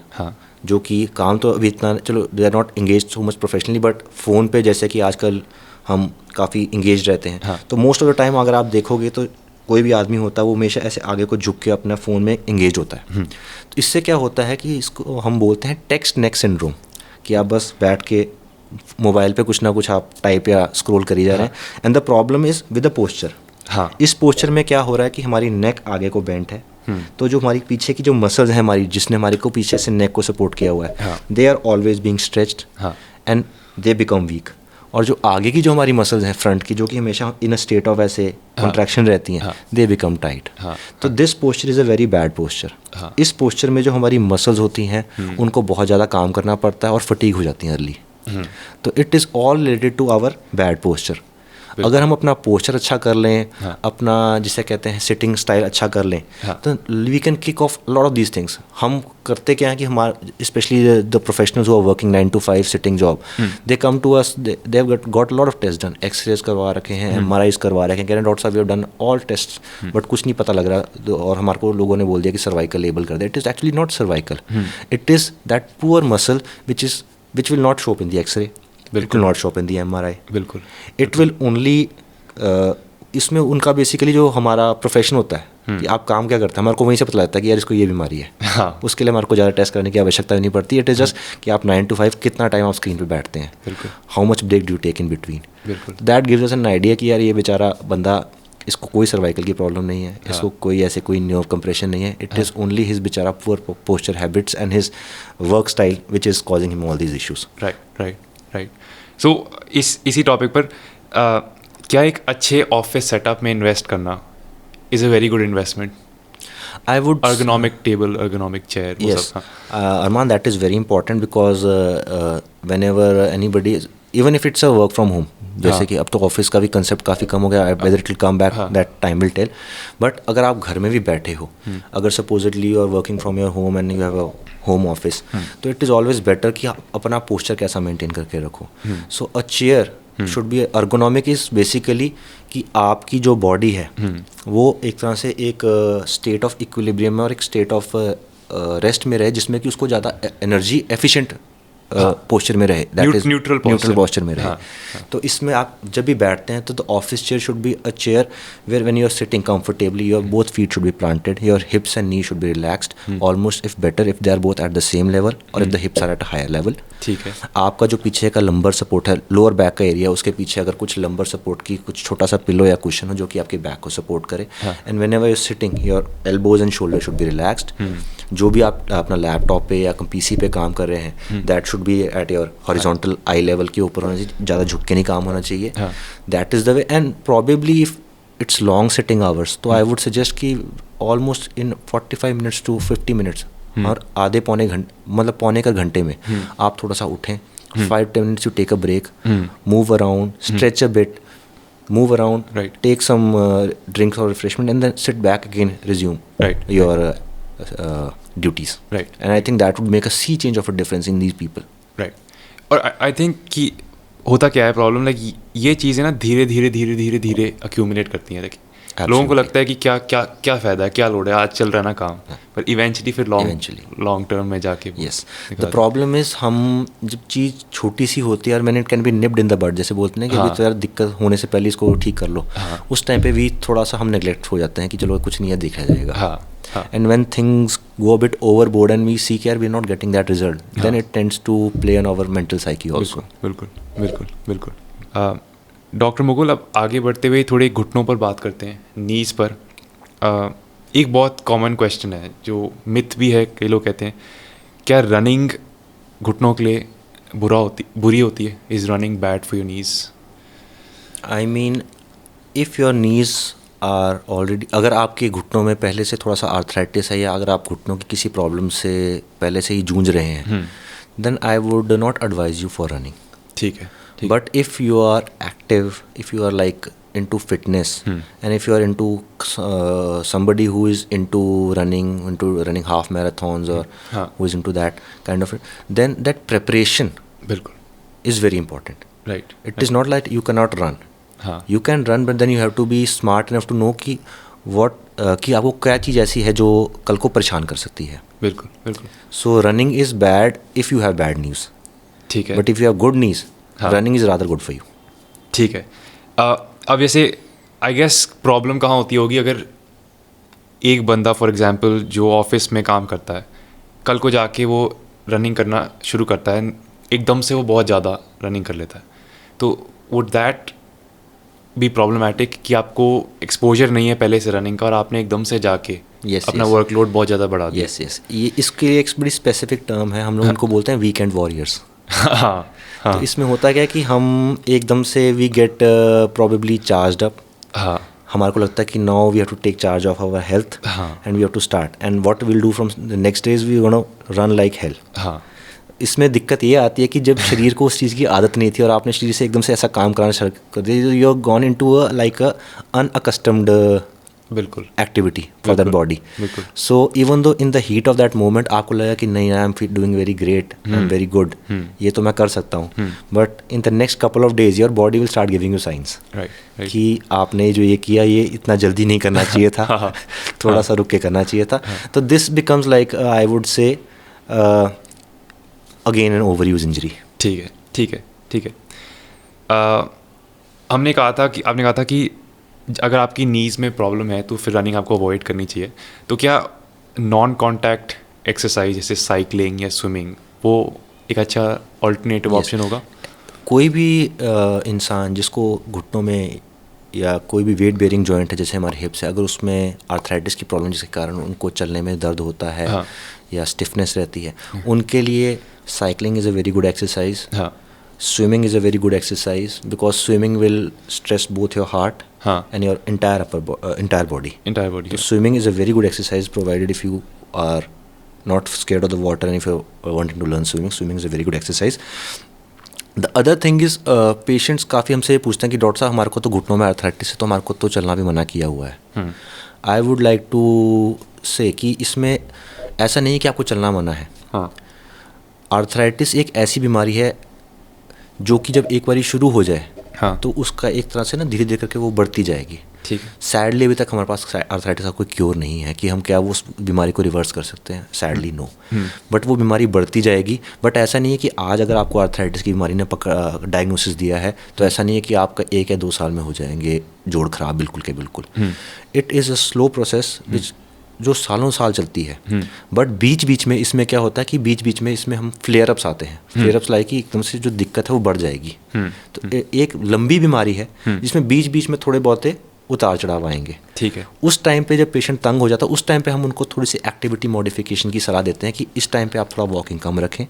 जो कि काम तो अभी इतना, चलो they are not engage so much professionally, but phone पे जैसे कि आजकल हम काफ़ी इंगेज रहते हैं, तो मोस्ट ऑफ द टाइम अगर आप देखोगे तो कोई भी आदमी होता है वो हमेशा ऐसे आगे को झुक के अपना फ़ोन में एंगेज होता है। तो इससे क्या होता है कि इसको हम बोलते हैं टेक्स्ट नेक सिंड्रोम, कि आप बस बैठ के मोबाइल पे कुछ ना कुछ आप टाइप या स्क्रॉल करी जा रहे हैं। And the problem is with the posture. हाँ, इस पोस्चर में क्या हो रहा है कि हमारी नेक आगे को बेंट है, तो जो हमारी पीछे की जो मसल्स हैं हमारी, जिसने हमारे को पीछे से नेक को सपोर्ट किया हुआ है, they are always being stretched and they become weak. और जो आगे की जो हमारी मसल्स हैं फ्रंट की, जो कि हमेशा इन अ स्टेट ऑफ ऐसे कॉन्ट्रैक्शन रहती हैं, दे बिकम टाइट। तो this posture is a very bad posture. इस पोस्चर में जो हमारी मसल्स होती हैं उनको बहुत ज़्यादा काम करना पड़ता है और फटीग हो जाती हैं अर्ली। तो it is all related to our bad posture. अगर हम अपना पोस्चर अच्छा कर लें, अपना जिसे कहते हैं सिटिंग स्टाइल अच्छा कर लें, तो we can kick off lot of these things. हम करते क्या हैं कि हमारे specially the professionals who are working 9 to 5 sitting job, they come to us, they have got lot of test done, x-rays करवा रखे हैं, MRIs करवा रखे हैं, कह रहे हैं डॉक्टर साहब we have done all test but कुछ नहीं पता लग रहा, और हमारे को लोगों ने बोल दिया कि सर्वाइकल लेबल कर दे। It is actually not cervical, it is that poor muscle which will not show up in the X-ray, it will not show up in the MRI, बिल्कुल, it will only इसमें उनका basically जो हमारा profession होता है कि आप काम क्या करते हैं, हमारे को वहीं से पता लगता है कि यार इसको ये बीमारी है। हाँ, उसके लिए हमारे को ज़्यादा टेस्ट करने की आवश्यकता नहीं पड़ती। इट इज़ जस्ट कि आप 9 to 5 कितना टाइम आप स्क्रीन पे बैठते हैं, how much break do take in between, that gives us an idea कि यार ये बेचारा बंदा, इसको कोई सर्वाइकल की प्रॉब्लम नहीं है, इसको कोई ऐसे कोई नर्व कंप्रेशन नहीं है, इट इज़ ओनली हिज बेचारा poor posture habits and his work style which is causing him all these issues. Right. So इसी टॉपिक पर क्या एक अच्छे ऑफिस सेटअप में इन्वेस्ट करना is a very good investment? I would ergonomic table, ergonomic chair. Yes, Arman, that is very important because whenever anybody, even if it's a work from home, जैसे कि अब तो ऑफिस का भी concept काफ़ी कम हो गया, whether it will come back that time will tell, but अगर आप घर में भी बैठे हो, अगर supposedly you are working from your home and you have a home office, तो it is always better कि आप अपना पोस्चर कैसा मेंटेन करके रखो। So a chair should be ergonomic is basically कि आपकी जो बॉडी है वो एक तरह से एक स्टेट ऑफ इक्विलिब्रियम में और एक स्टेट ऑफ रेस्ट में रहे, जिसमें कि उसको ज़्यादा एनर्जी एफिशिएंट पोस्चर में रहे, दैट इज न्यूट्रल पोस्चर में रहे। तो इसमें आप जब भी बैठते हैं तो the office chair should be a chair where when you are sitting comfortably your both feet should be planted, your hips and knee should be relaxed almost if better if they are both at the same level और if the hips are at a higher level. ठीक है, आपका जो पीछे का lumbar support है, lower back का area, उसके पीछे अगर कुछ लंबर सपोर्ट की कुछ छोटा सा पिलो या कुशन हो जो कि आपके बैक को सपोर्ट करे, and whenever you are sitting your elbows and shoulder should be relaxed. जो भी आप अपना लैपटॉप पे या पीसी पे काम कर रहे हैं that should be at your horizontal I level के ऊपर होना चाहिए, ज़्यादा झुक के नहीं काम होना चाहिए। That is the way, and probably if it's long sitting hours तो आई वुड सजेस्ट कि almost in 45 minutes to 50 minutes और आधे पौने घंटे, मतलब पौने का घंटे में आप थोड़ा सा उठें, 5-10 minutes you take a break, move around, stretch a bit, move around, take some drinks or refreshment and then sit back again, resume your duties. And I think that would make a sea change of a difference in these people. और I think कि होता क्या है problem, like ये चीज़ें ना धीरे धीरे अक्यूमुलेट करती हैं। देखिए लोगों को लगता है कि क्या फ़ायदा है, क्या लोड है, आज चल रहा है ना काम, पर इवेंचुअली फिर लॉन्ग टर्म में जाके यस द प्रॉब्लम इज़ हम जब चीज़ छोटी सी होती है और मैंने it can be nipped in the bud, जैसे बोलते हैं कि अभी तो यार दिक्कत होने से पहले इसको ठीक कर लो, उस टाइम पे भी थोड़ा सा हम नेगलेक्ट हो जाते हैं कि चलो कुछ नहीं है, देखा जाएगा। And when things go a bit overboard and we see that we are not getting that result, then it tends to play on our mental psyche also. बिल्कुल। डॉक्टर मुकुल, अब आगे बढ़ते हुए थोड़े घुटनों पर बात करते हैं, नीज़ पर। एक बहुत कॉमन क्वेश्चन है जो मिथ भी है, कई लोग कहते हैं क्या रनिंग घुटनों के लिए बुरी होती है? Is running bad for your knees? I mean, if your knees are already, अगर आपके घुटनों में पहले से थोड़ा सा आर्थराइटिस है या अगर आप घुटनों की किसी प्रॉब्लम से पहले से ही जूझ रहे हैं, then I would not advise you for running. ठीक है, but if you are active, if you are like into fitness and if you are into somebody who is into running half marathons or who is into that kind of, then that preparation is very important. It is not like you cannot run. You can run, but then you have to be smart enough to know कि कि आपको क्या चीज़ ऐसी है जो कल को परेशान कर सकती है। बिल्कुल। So running is bad if you have bad knees. ठीक है। But if you have good knees, running is rather good for you. ठीक है। अब जैसे आई गेस प्रॉब्लम कहाँ होती होगी, अगर एक बंदा फॉर एग्जांपल जो ऑफिस में काम करता है, कल को जाके वो रनिंग करना शुरू करता है, एकदम से वो बहुत ज़्यादा रनिंग कर लेता है, तो वुड दैट बी प्रॉब्लमैटिक कि आपको एक्सपोजर नहीं है पहले से रनिंग का और आपने एकदम से जाके अपना वर्कलोड बहुत ज़्यादा बढ़ा दिया? यस, ये इसके लिए एक बड़ी स्पेसिफिक टर्म है, हम लोग उनको बोलते हैं वीकेंड वॉरियर्स। हाँ, तो इसमें होता क्या है कि हम एकदम से we get probably charged up, हाँ, हमारे को लगता है कि now we have to take charge of our health and we have to start and what will do from the next days we gonna run like hell. हाँ, इसमें दिक्कत ये आती है कि जब शरीर को उस चीज़ की आदत नहीं थी और आपने शरीर से एकदम से ऐसा काम कराना शुरू कर दिया, you are gone into a like a unaccustomed बिल्कुल एक्टिविटी फॉर दैट बॉडी। बिल्कुल। So even though in the heat of that moment आपको लगा कि नहीं, I am doing very great, I am very good, ये तो मैं कर सकता हूँ, but in the next couple of days your body will start giving you signs कि आपने जो ये किया ये इतना जल्दी नहीं करना चाहिए था, थोड़ा सा रुक के करना चाहिए था। तो this becomes like I would say again an over use injury. ठीक है। आपने कहा था कि अगर आपकी नीज़ में प्रॉब्लम है तो फिर रनिंग आपको अवॉइड करनी चाहिए। तो क्या नॉन कॉन्टैक्ट एक्सरसाइज जैसे साइकिलिंग या स्विमिंग वो एक अच्छा ऑल्टरनेटिव ऑप्शन होगा? कोई भी इंसान जिसको घुटनों में या कोई भी वेट बेयरिंग जॉइंट है जैसे हमारे हिप्स है, अगर उसमें आर्थराइटिस की प्रॉब्लम जिसके कारण उनको चलने में दर्द होता है या स्टिफनेस रहती है, उनके लिए cycling is a very good exercise. Swimming is a very good exercise because swimming will stress both your heart and your entire body. So swimming is a very good exercise provided if you are not scared of the water and if you're wanting to learn swimming. Swimming is a very good exercise. The other thing is patients काफ़ी हमसे पूछते हैं कि doctor साहब हमारे को तो घुटनों में आर्थराइटिस है तो हमारे को तो चलना भी मना किया हुआ है। I would like to say कि इसमें ऐसा नहीं है कि आपको चलना मना है। आर्थराइटिस एक ऐसी बीमारी है जो कि जब एक बारी शुरू हो जाए तो उसका एक तरह से ना धीरे धीरे करके वो बढ़ती जाएगी। ठीक है। सैडली अभी तक हमारे पास आर्थराइटिस का कोई क्योर नहीं है कि हम क्या वो उस बीमारी को रिवर्स कर सकते हैं, सैडली नो। बट वो बीमारी बढ़ती जाएगी। बट ऐसा नहीं है कि आज अगर आपको आर्थराइटिस की बीमारी ने डायग्नोसिस दिया है तो ऐसा नहीं है कि आपका 1 या 2 साल में हो जाएंगे जोड़ खराब, बिल्कुल के बिल्कुल। It is a slow process which जो सालों साल चलती है। बट बीच बीच में इसमें क्या होता है कि बीच बीच में इसमें हम फ्लेयर अप्स आते हैं। फ्लेयर अप्स लाइक कि एकदम से जो दिक्कत है वो बढ़ जाएगी। तो एक लंबी बीमारी है जिसमें बीच बीच में थोड़े बहुत उतार चढ़ाव आएंगे। ठीक है। उस टाइम पे जब पेशेंट तंग हो जाता है उस टाइम पे हम उनको थोड़ी सी एक्टिविटी मॉडिफिकेशन की सलाह देते हैं कि इस टाइम पे आप थोड़ा वॉकिंग कम रखें।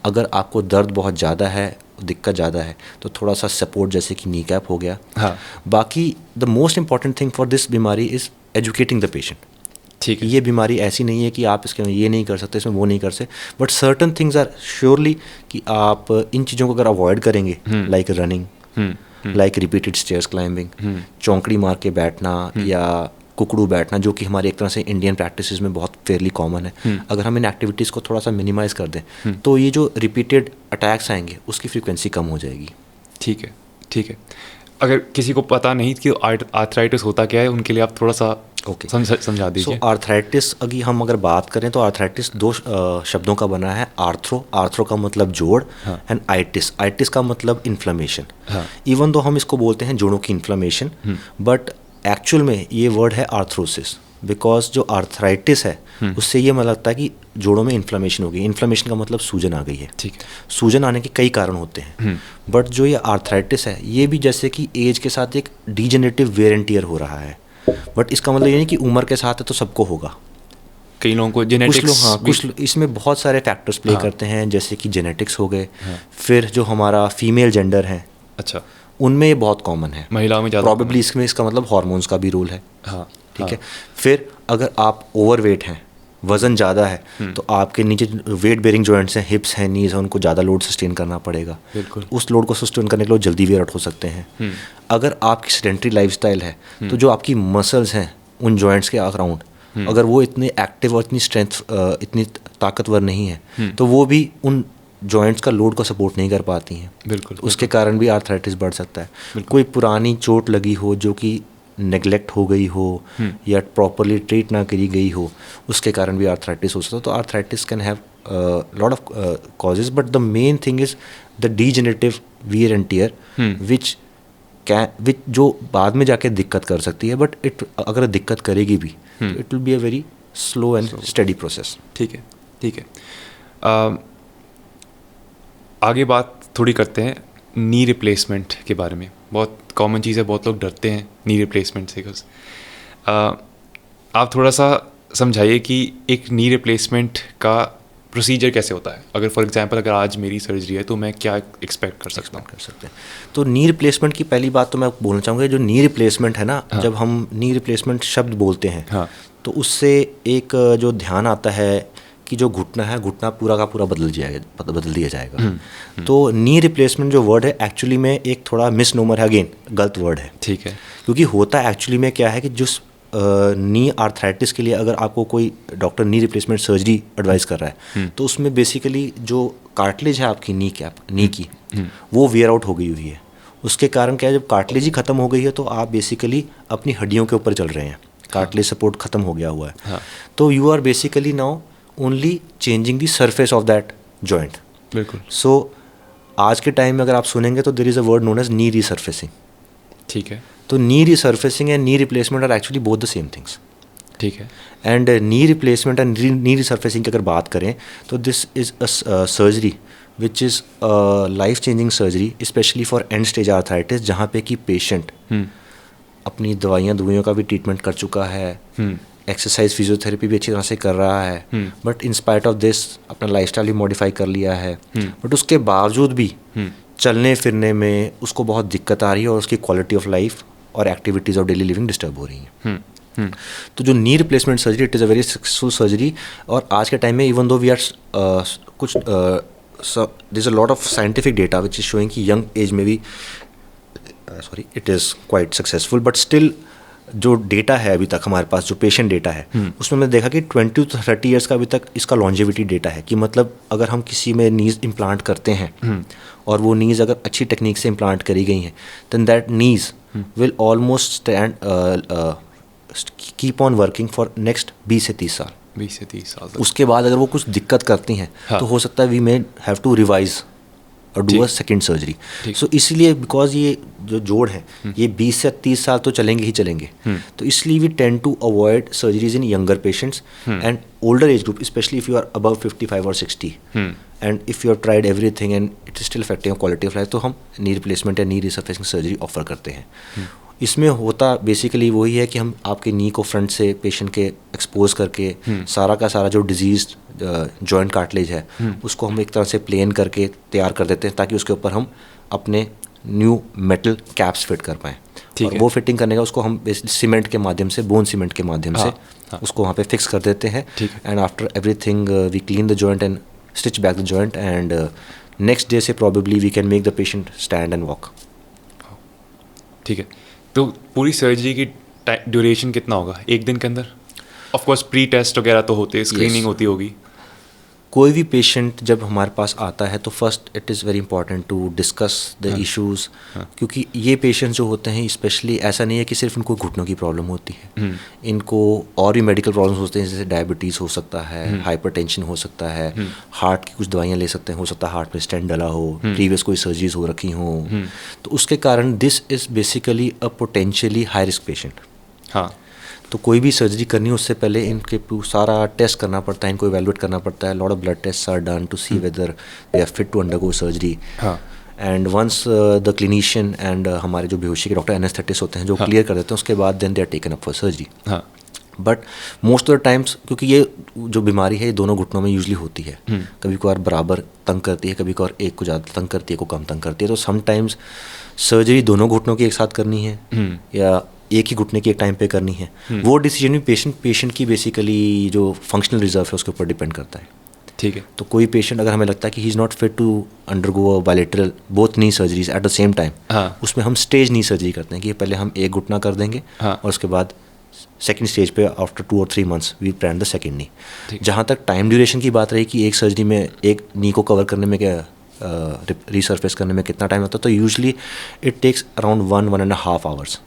अगर आपको दर्द बहुत ज़्यादा है, दिक्कत ज़्यादा है, तो थोड़ा सा सपोर्ट जैसे कि नी कैप हो गया। बाकी the most important thing for this बीमारी इज़ एजुकेटिंग द पेशेंट। ठीक है। ये बीमारी ऐसी नहीं है कि आप इसके में ये नहीं कर सकते, इसमें वो नहीं कर सकते, but certain things are surely कि आप इन चीज़ों को अगर अवॉइड करेंगे, like running, like repeated stairs climbing, चौंकड़ी मार के बैठना या कुकड़ू बैठना, जो कि हमारे एक तरह से इंडियन प्रैक्टिसेस में बहुत फेयरली कॉमन है, अगर हम इन एक्टिविटीज़ को थोड़ा सा मिनिमाइज़ कर दें तो ये जो रिपीटेड अटैक्स आएंगे उसकी फ्रीक्वेंसी कम हो जाएगी। ठीक है। अगर किसी को पता नहीं कि आर्थराइटिस होता क्या है, उनके लिए आप थोड़ा सा समझा दीजिए। सो आर्थराइटिस हम अगर बात करें तो आर्थराइटिस 2 शब्दों का बना है। आर्थरो का मतलब जोड़ एंड आइटिस का मतलब इन्फ्लेमेशन। इवन दो हम इसको बोलते हैं जोड़ों की इन्फ्लेमेशन, बट एक्चुअल में ये वर्ड है आर्थरोसिस, बिकॉज जो आर्थराइटिस है उससे ये मतलब लगता है कि जोड़ों में इन्फ्लेमेशन हो गई। इन्फ्लेमेशन का मतलब सूजन आ गई है। ठीक है। सूजन आने के कई कारण होते हैं, बट जो ये आर्थराइटिस है ये भी जैसे कि एज के साथ एक डीजेनरेटिव वेयर एंड टियर हो रहा है, बट इसका मतलब ये नहीं कि उम्र के साथ है तो सबको होगा। कई लोगों को जेनेटिक्स, कुछ इसमें बहुत सारे फैक्टर्स प्ले करते हैं, जैसे कि जेनेटिक्स हो गए। फिर जो हमारा फीमेल जेंडर है, अच्छा, उनमें ये बहुत कॉमन है। महिलाओं में ज़्यादा प्रॉबेबली इसमें इसका मतलब हार्मोन्स का भी रोल है। ठीक है। फिर अगर आप ओवरवेट हैं, वज़न ज़्यादा है, तो आपके नीचे वेट बेयरिंग जॉइंट्स हैं, हिप्स हैं, नीज हैं, उनको ज़्यादा लोड सस्टेन करना पड़ेगा। बिल्कुल। उस लोड को सस्टेन करने के लिए जल्दी वेयर आउट हो सकते हैं। अगर आपकी सेडेंटरी लाइफस्टाइल है तो जो आपकी मसल्स हैं उन जॉइंट्स के अराउंड, अगर वो इतने एक्टिव और इतनी स्ट्रेंथ, इतनी ताकतवर नहीं है, तो वो भी उन जॉइंट्स का लोड को सपोर्ट नहीं कर पाती हैं। बिल्कुल। उसके कारण भी आर्थराइटिस बढ़ सकता है। कोई पुरानी चोट लगी हो जो कि नेग्लेक्ट हो गई हो या प्रॉपरली ट्रीट ना करी गई हो, उसके कारण भी आर्थराइटिस हो सकता है। तो arthritis can have lot of causes, but the main thing is the degenerative wear and tear which which जो बाद में जाके दिक्कत कर सकती है, बट इट अगर दिक्कत करेगी भी तो it will be a very slow and study process. ठीक है, ठीक है. आगे बात थोड़ी करते हैं नी रिप्लेसमेंट के बारे में. बहुत कॉमन चीज़ है, बहुत लोग डरते हैं नी रिप्लेसमेंट से. आप थोड़ा सा समझाइए कि एक नी रिप्लेसमेंट का प्रोसीजर कैसे होता है. अगर फॉर एग्जांपल अगर आज मेरी सर्जरी है तो मैं क्या एक्सपेक्ट कर सकता हूँ. कर सकते हैं. तो नी रिप्लेसमेंट की पहली बात तो मैं बोलना चाहूँगा, जो नी रिप्लेसमेंट है ना, जब हम नी रिप्लेसमेंट शब्द बोलते हैं तो उससे एक जो ध्यान आता है कि जो घुटना है, घुटना पूरा का पूरा बदल दिया जाएगा. तो नी रिप्लेसमेंट जो वर्ड है एक्चुअली में एक थोड़ा मिसनोमर है, अगेन गलत वर्ड है. ठीक है. क्योंकि होता एक्चुअली में क्या है कि जिस नी आर्थराइटिस के लिए अगर आपको कोई डॉक्टर नी रिप्लेसमेंट सर्जरी एडवाइस कर रहा है तो उसमें बेसिकली जो कार्टिलेज है आपकी नी की वो वेयर आउट हो गई हुई है. उसके कारण क्या है, जब कार्टिलेज ही खत्म हो गई है तो आप बेसिकली अपनी हड्डियों के ऊपर चल रहे हैं. कार्टिलेज सपोर्ट खत्म हो गया हुआ है. तो you are basically now only changing the surface of that joint. बिल्कुल. सो आज के टाइम में अगर आप सुनेंगे तो there is a word known as knee resurfacing. ठीक है. तो knee resurfacing and knee replacement are actually both the same things. ठीक है. And knee replacement and knee resurfacing की अगर बात करें तो this is a surgery which is life changing surgery specially for end stage arthritis, जहाँ पे कि पेशेंट अपनी दवाइयों का भी ट्रीटमेंट कर चुका है, एक्सरसाइज फिजियोथेरेपी भी अच्छी तरह से कर रहा है, but in spite of this अपना लाइफस्टाइल भी मॉडिफाई कर लिया है, बट उसके बावजूद भी चलने फिरने में उसको बहुत दिक्कत आ रही है और उसकी क्वालिटी ऑफ लाइफ और activities of daily living disturb हो रही हैं. तो जो knee replacement surgery it is a very successful surgery. और आज के टाइम में इवन दो वी आर कुछ there is a lot of scientific data which is showing कि यंग एज में भी it is quite successful, but still जो data है अभी तक हमारे पास, जो पेशेंट डेटा है उसमें मैंने देखा कि 20 to 30 ईयर्स का अभी तक इसका लॉन्जेविटी डेटा है. कि मतलब अगर हम किसी में नीज़ इम्प्लांट करते हैं और वो नीज़ अगर अच्छी टेक्निक से इम्प्लांट करी गई हैं then that knees will almost stand keep on working for next 20 से 30 साल. 20 से 30 साल. उसके बाद अगर वो कुछ दिक्कत करती हैं तो हो सकता है we may have to revise और do a second surgery. So इसलिए बिकॉज ये जो जोड़ है ये 20 से 30 साल तो चलेंगे ही चलेंगे, तो इसलिए we tend to avoid surgeries in younger patients and older age group, specially if you are above 55 और 60 and if you are tried everything and it is still affecting quality of life, तो हम knee replacement या नी resurfacing surgery offer करते हैं. इसमें होता basically वही है कि हम आपके नी को फ्रंट से पेशेंट के एक्सपोज करके सारा का सारा जो डिजीज जॉइंट कार्टिलेज है उसको हम एक तरह से प्लेन करके तैयार कर देते हैं ताकि उसके ऊपर हम अपने न्यू मेटल कैप्स फिट कर पाएँ. और वो फिटिंग करने का उसको हम सीमेंट के माध्यम से, बोन सीमेंट के माध्यम से उसको वहाँ पे फिक्स कर देते हैं. And after everything we clean the joint and stitch back the joint and next day से probably we can make the patient stand and walk. ठीक है. तो पूरी सर्जरी की ड्यूरेशन कितना होगा एक दिन के अंदर? ऑफ कोर्स प्री टेस्ट वगैरह तो होते हैं, स्क्रीनिंग होती होगी. कोई भी पेशेंट जब हमारे पास आता है तो first it is very important to discuss the issues, क्योंकि ये पेशेंट्स जो होते हैं स्पेशली ऐसा नहीं है कि सिर्फ इनको घुटनों की प्रॉब्लम होती है, इनको और भी मेडिकल प्रॉब्लम्स होते हैं, जैसे डायबिटीज़ हो सकता है, हाइपरटेंशन हो सकता है, हार्ट की कुछ दवाइयाँ ले सकते हैं, हो सकता है हार्ट में स्टेंट डला हो, प्रीवियस कोई सर्जरीज हो रखी हों, तो उसके कारण this is basically a potentially high risk patient. हाँ. तो कोई भी सर्जरी करनी है उससे पहले इनके सारा टेस्ट करना पड़ता है, इनको इवैल्यूएट करना पड़ता है. Lot of blood test are done to see whether they are fit to undergo surgery. And once the clinician and हमारे जो बेहोशी के डॉक्टर एनेस्थेटिस्ट होते हैं जो क्लियर कर देते हैं उसके बाद then they are taken up for surgery. But most of the times क्योंकि ये जो बीमारी है ये दोनों घुटनों में यूजली होती है, कभी कभार बराबर तंग करती है, कभी कभार एक को ज़्यादा तंग करती है, को कम तंग करती है. तो समटाइम्स सर्जरी दोनों घुटनों की एक साथ करनी है या एक ही घुटने की एक टाइम पे करनी है, वो डिसीजन भी पेशेंट की बेसिकली जो फंक्शनल रिजर्व है उसके ऊपर डिपेंड करता है. ठीक है. तो कोई पेशेंट अगर हमें लगता है कि he is not fit to undergo bilateral both knee surgeries at the same time, उसमें हम स्टेज नी सर्जरी करते हैं कि पहले हम एक घुटना कर देंगे और उसके बाद सेकेंड स्टेज पे after 2 or 3 months we plan the second knee. जहाँ तक टाइम ड्यूरेशन की बात रही कि एक सर्जरी में एक नी को कवर करने में क्या रिसर्फेस करने में कितना टाइम लगता है, तो usually it takes around 1.5 hours.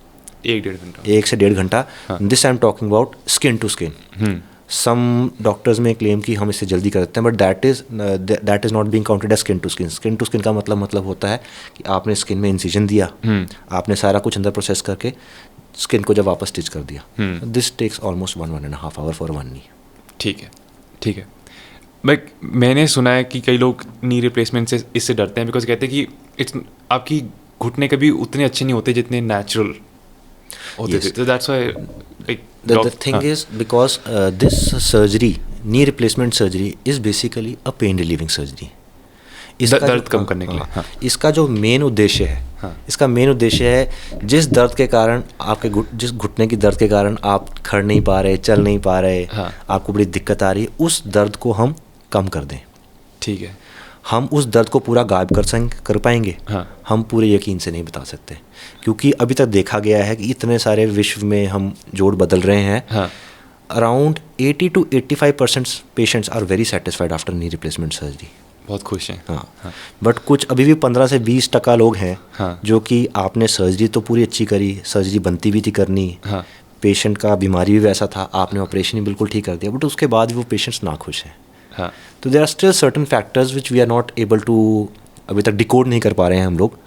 1-1.5 घंटा. 1 से 1.5 घंटा. This I am talking about skin to skin. Some doctors में क्लेम कि हम इससे जल्दी कर देते हैं, but that is not being counted as skin to skin. Skin to skin का मतलब होता है कि आपने स्किन में इंसिजन दिया, आपने सारा कुछ अंदर प्रोसेस करके स्किन को जब वापस स्टिच कर दिया. This takes almost 1.5 hour for 1 knee. ठीक है, ठीक है. मैंने सुना है कि कई लोग नी रिप्लेसमेंट से इससे डरते हैं बिकॉज कहते हैं कि इट्स आपकी घुटने कभी उतने अच्छे नहीं होते जितने नेचुरल होते थे. So that's why The thing is, because this surgery, knee replacement surgery, is basically a pain relieving surgery. दर्द कम करने के लिए. हाँ. इसका जो मेन उद्देश्य है, हाँ. इसका मेन उद्देश्य है जिस दर्द के कारण आपके जिस घुटने की दर्द के कारण आप खड़ नहीं पा रहे, चल नहीं पा रहे, हाँ. आपको बड़ी दिक्कत आ रही है, उस दर्द को हम कम कर दें. ठीक है. हम उस दर्द को पूरा गायब कर पाएंगे. हाँ. हम पूरे यकीन से नहीं बता सकते, क्योंकि अभी तक देखा गया है कि इतने सारे विश्व में हम जोड़ बदल रहे हैं. हाँ. Around 80 to 85% patients are very satisfied after knee replacement surgery. बहुत खुश हैं. हाँ. हाँ. बट कुछ अभी भी 15 से 20% लोग हैं. हाँ. जो कि आपने सर्जरी तो पूरी अच्छी करी, सर्जरी बनती भी थी करनी. हाँ. पेशेंट का बीमारी भी वैसा था, आपने ऑपरेशन ही बिल्कुल ठीक कर दिया, बट उसके बाद भी वो पेशेंट्स नाखुश हैं. हाँ. तो there are still certain factors which we are not able to अभी तक डिकोड नहीं कर पा रहे हैं हम लोग.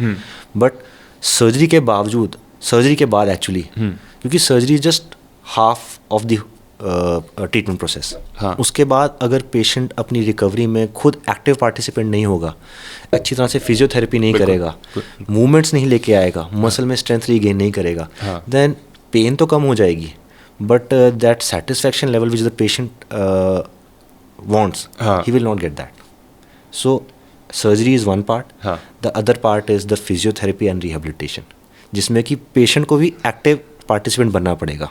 बट सर्जरी के बावजूद, सर्जरी के बाद एक्चुअली, क्योंकि surgery is just half of the treatment process. हाँ. उसके बाद अगर पेशेंट अपनी रिकवरी में खुद एक्टिव पार्टिसिपेंट नहीं होगा, अच्छी तरह से फिजियोथेरेपी नहीं करेगा, मूवमेंट्स नहीं लेके आएगा, मसल में स्ट्रेंथ रीगेन नहीं करेगा, देन पेन तो कम हो जाएगी, but that satisfaction level which the patient wants, he will not get that. So surgery is one part. The other part is the physiotherapy and rehabilitation, जिसमें कि patient को भी active participant बनना पड़ेगा.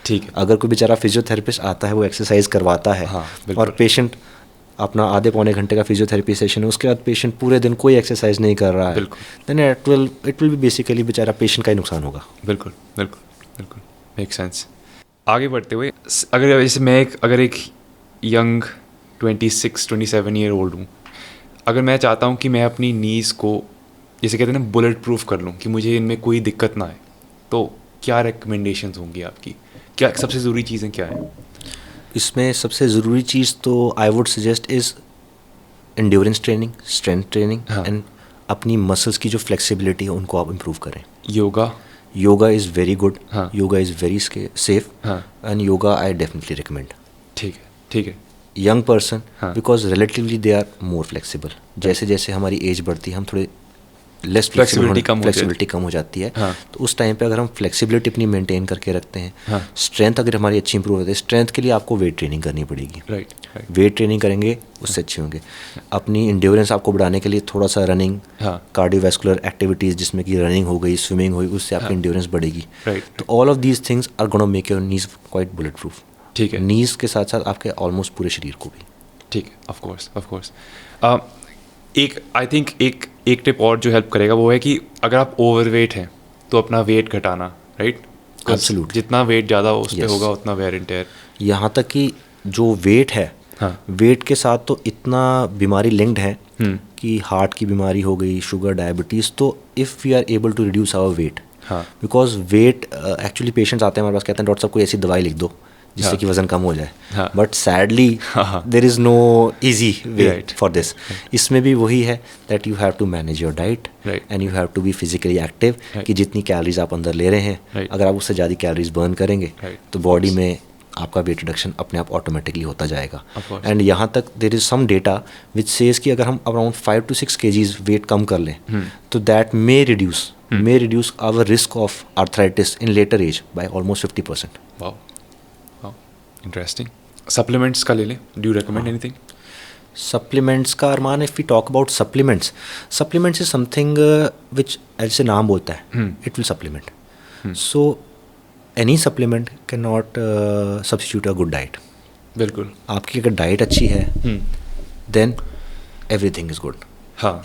ठीक है. अगर कोई बेचारा फिजियोथेरेपिस्ट आता है, वो एक्सरसाइज करवाता है, और पेशेंट अपना आधे पौने घंटे का फिजियोथेरेपी सेशन है, उसके बाद पेशेंट पूरे दिन कोई एक्सरसाइज नहीं कर रहा है, then it will be basically बेचारा पेशेंट का ही नुकसान होगा. बिल्कुल बिल्कुल बिल्कुल, मेक सेंस. आगे बढ़ते हुए, अगर जैसे मैं एक यंग 26-27 ईयर ओल्ड हूँ, अगर मैं चाहता हूँ कि मैं अपनी नीज़ को जैसे कहते हैं ना बुलेट प्रूफ कर लूँ, कि मुझे इनमें कोई दिक्कत ना आए, तो क्या रिकमेंडेशंस होंगी आपकी? क्या सबसे ज़रूरी चीज़ें क्या हैं इसमें? सबसे ज़रूरी चीज़ तो I would suggest is endurance training, strength training, and अपनी मसल्स की जो फ्लेक्सिबिलिटी है उनको आप इम्प्रूव करें. Yoga is very good. Yoga is very safe, and yoga I definitely recommend. ठीक है, ठीक है. Young person, because relatively they are more flexible. जैसे जैसे हमारी एज बढ़ती है, हम थोड़े लेस फ्लेक्सिबिलिटी कम हो जाती है. तो उस टाइम पे अगर हम फ्लेक्सिबिलिटी अपनी मेंटेन करके रखते हैं, स्ट्रेंथ अगर हमारी अच्छी इंप्रूव होती है, स्ट्रेंथ के लिए आपको वेट ट्रेनिंग करनी पड़ेगी. वेट ट्रेनिंग करेंगे उससे अच्छे होंगे. अपनी इंड्योरेंस आपको बढ़ाने के लिए थोड़ा सा रनिंग, कार्डियोवैस्कुलर एक्टिविटीज़ जिसमें कि रनिंग हो गई, स्विमिंग हो गई, उससे आपकी इंड्योरेंस बढ़ेगी. तो all of these things are gonna make your knees quite bullet proof. ठीक है. नीज के साथ साथ आपके ऑलमोस्ट पूरे शरीर को भी. ठीक है, ऑफ कोर्स. एक आई थिंक एक टिप और जो हेल्प करेगा वो है कि अगर आप ओवरवेट हैं तो अपना वेट घटाना, राइट? एब्सोल्युटली. जितना वेट ज़्यादा उस पर होगा उतना वेयर एंड टेयर. यहाँ तक कि जो वेट है, वेट के साथ तो इतना बीमारी लिंक्ड है कि हार्ट की बीमारी हो गई, शुगर, डायबिटीज़. तो if we are able to reduce our weight, because weight actually patients आते हैं हमारे पास, कहते हैं डॉक्टर साहब कोई ऐसी दवाई लिख दो जिससे कि वज़न कम हो जाए, but sadly there is no easy way for this. इसमें भी वही है that you have to manage your diet and you have to be physically active, कि जितनी कैलोरीज आप अंदर ले रहे हैं, अगर आप उससे ज़्यादा कैलोरीज बर्न करेंगे तो बॉडी में आपका वेट रिडक्शन अपने आप ऑटोमेटिकली होता जाएगा. एंड यहाँ तक there is some data which says कि अगर हम अराउंड 5 to 6 kgs वेट कम कर लें, तो that may reduce our risk of arthritis in later age by almost 50%. Wow, interesting. Supplements का ले लें, do you recommend anything? Supplements का अरमान, if we talk about supplements is something which ऐसे नाम बोलता है, it will supplement. So any supplement can not substitute a good diet. बिल्कुल. आपकी अगर डाइट अच्छी है then everything is good.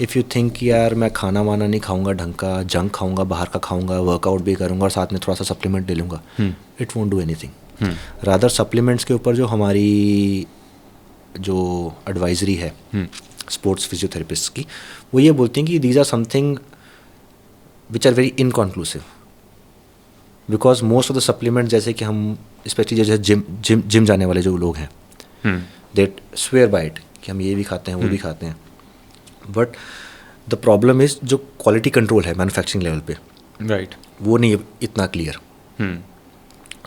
If you think कि यार मैं खाना वाना नहीं खाऊंगा ढंग का, जंक खाऊंगा, बाहर का खाऊंगा, वर्कआउट भी करूंगा और साथ में थोड़ा सा सप्लीमेंट ले लूँगा, it won't do anything. Rather supplements के ऊपर जो हमारी जो एडवाइजरी है स्पोर्ट्स फिजियोथेरेपिस्ट की, वो ये बोलती हैं कि these are something which are very inconclusive, because most of the supplement जैसे कि हम स्पेशली जैसे जिम जाने वाले जो लोग हैं, देट स्वेयर बाय इट कि हम ये भी खाते हैं वो भी खाते हैं, बट द प्रॉब्लम इज जो क्वालिटी कंट्रोल है मैन्युफैक्चरिंग लेवल पे, राइट, वो नहीं है इतना क्लियर.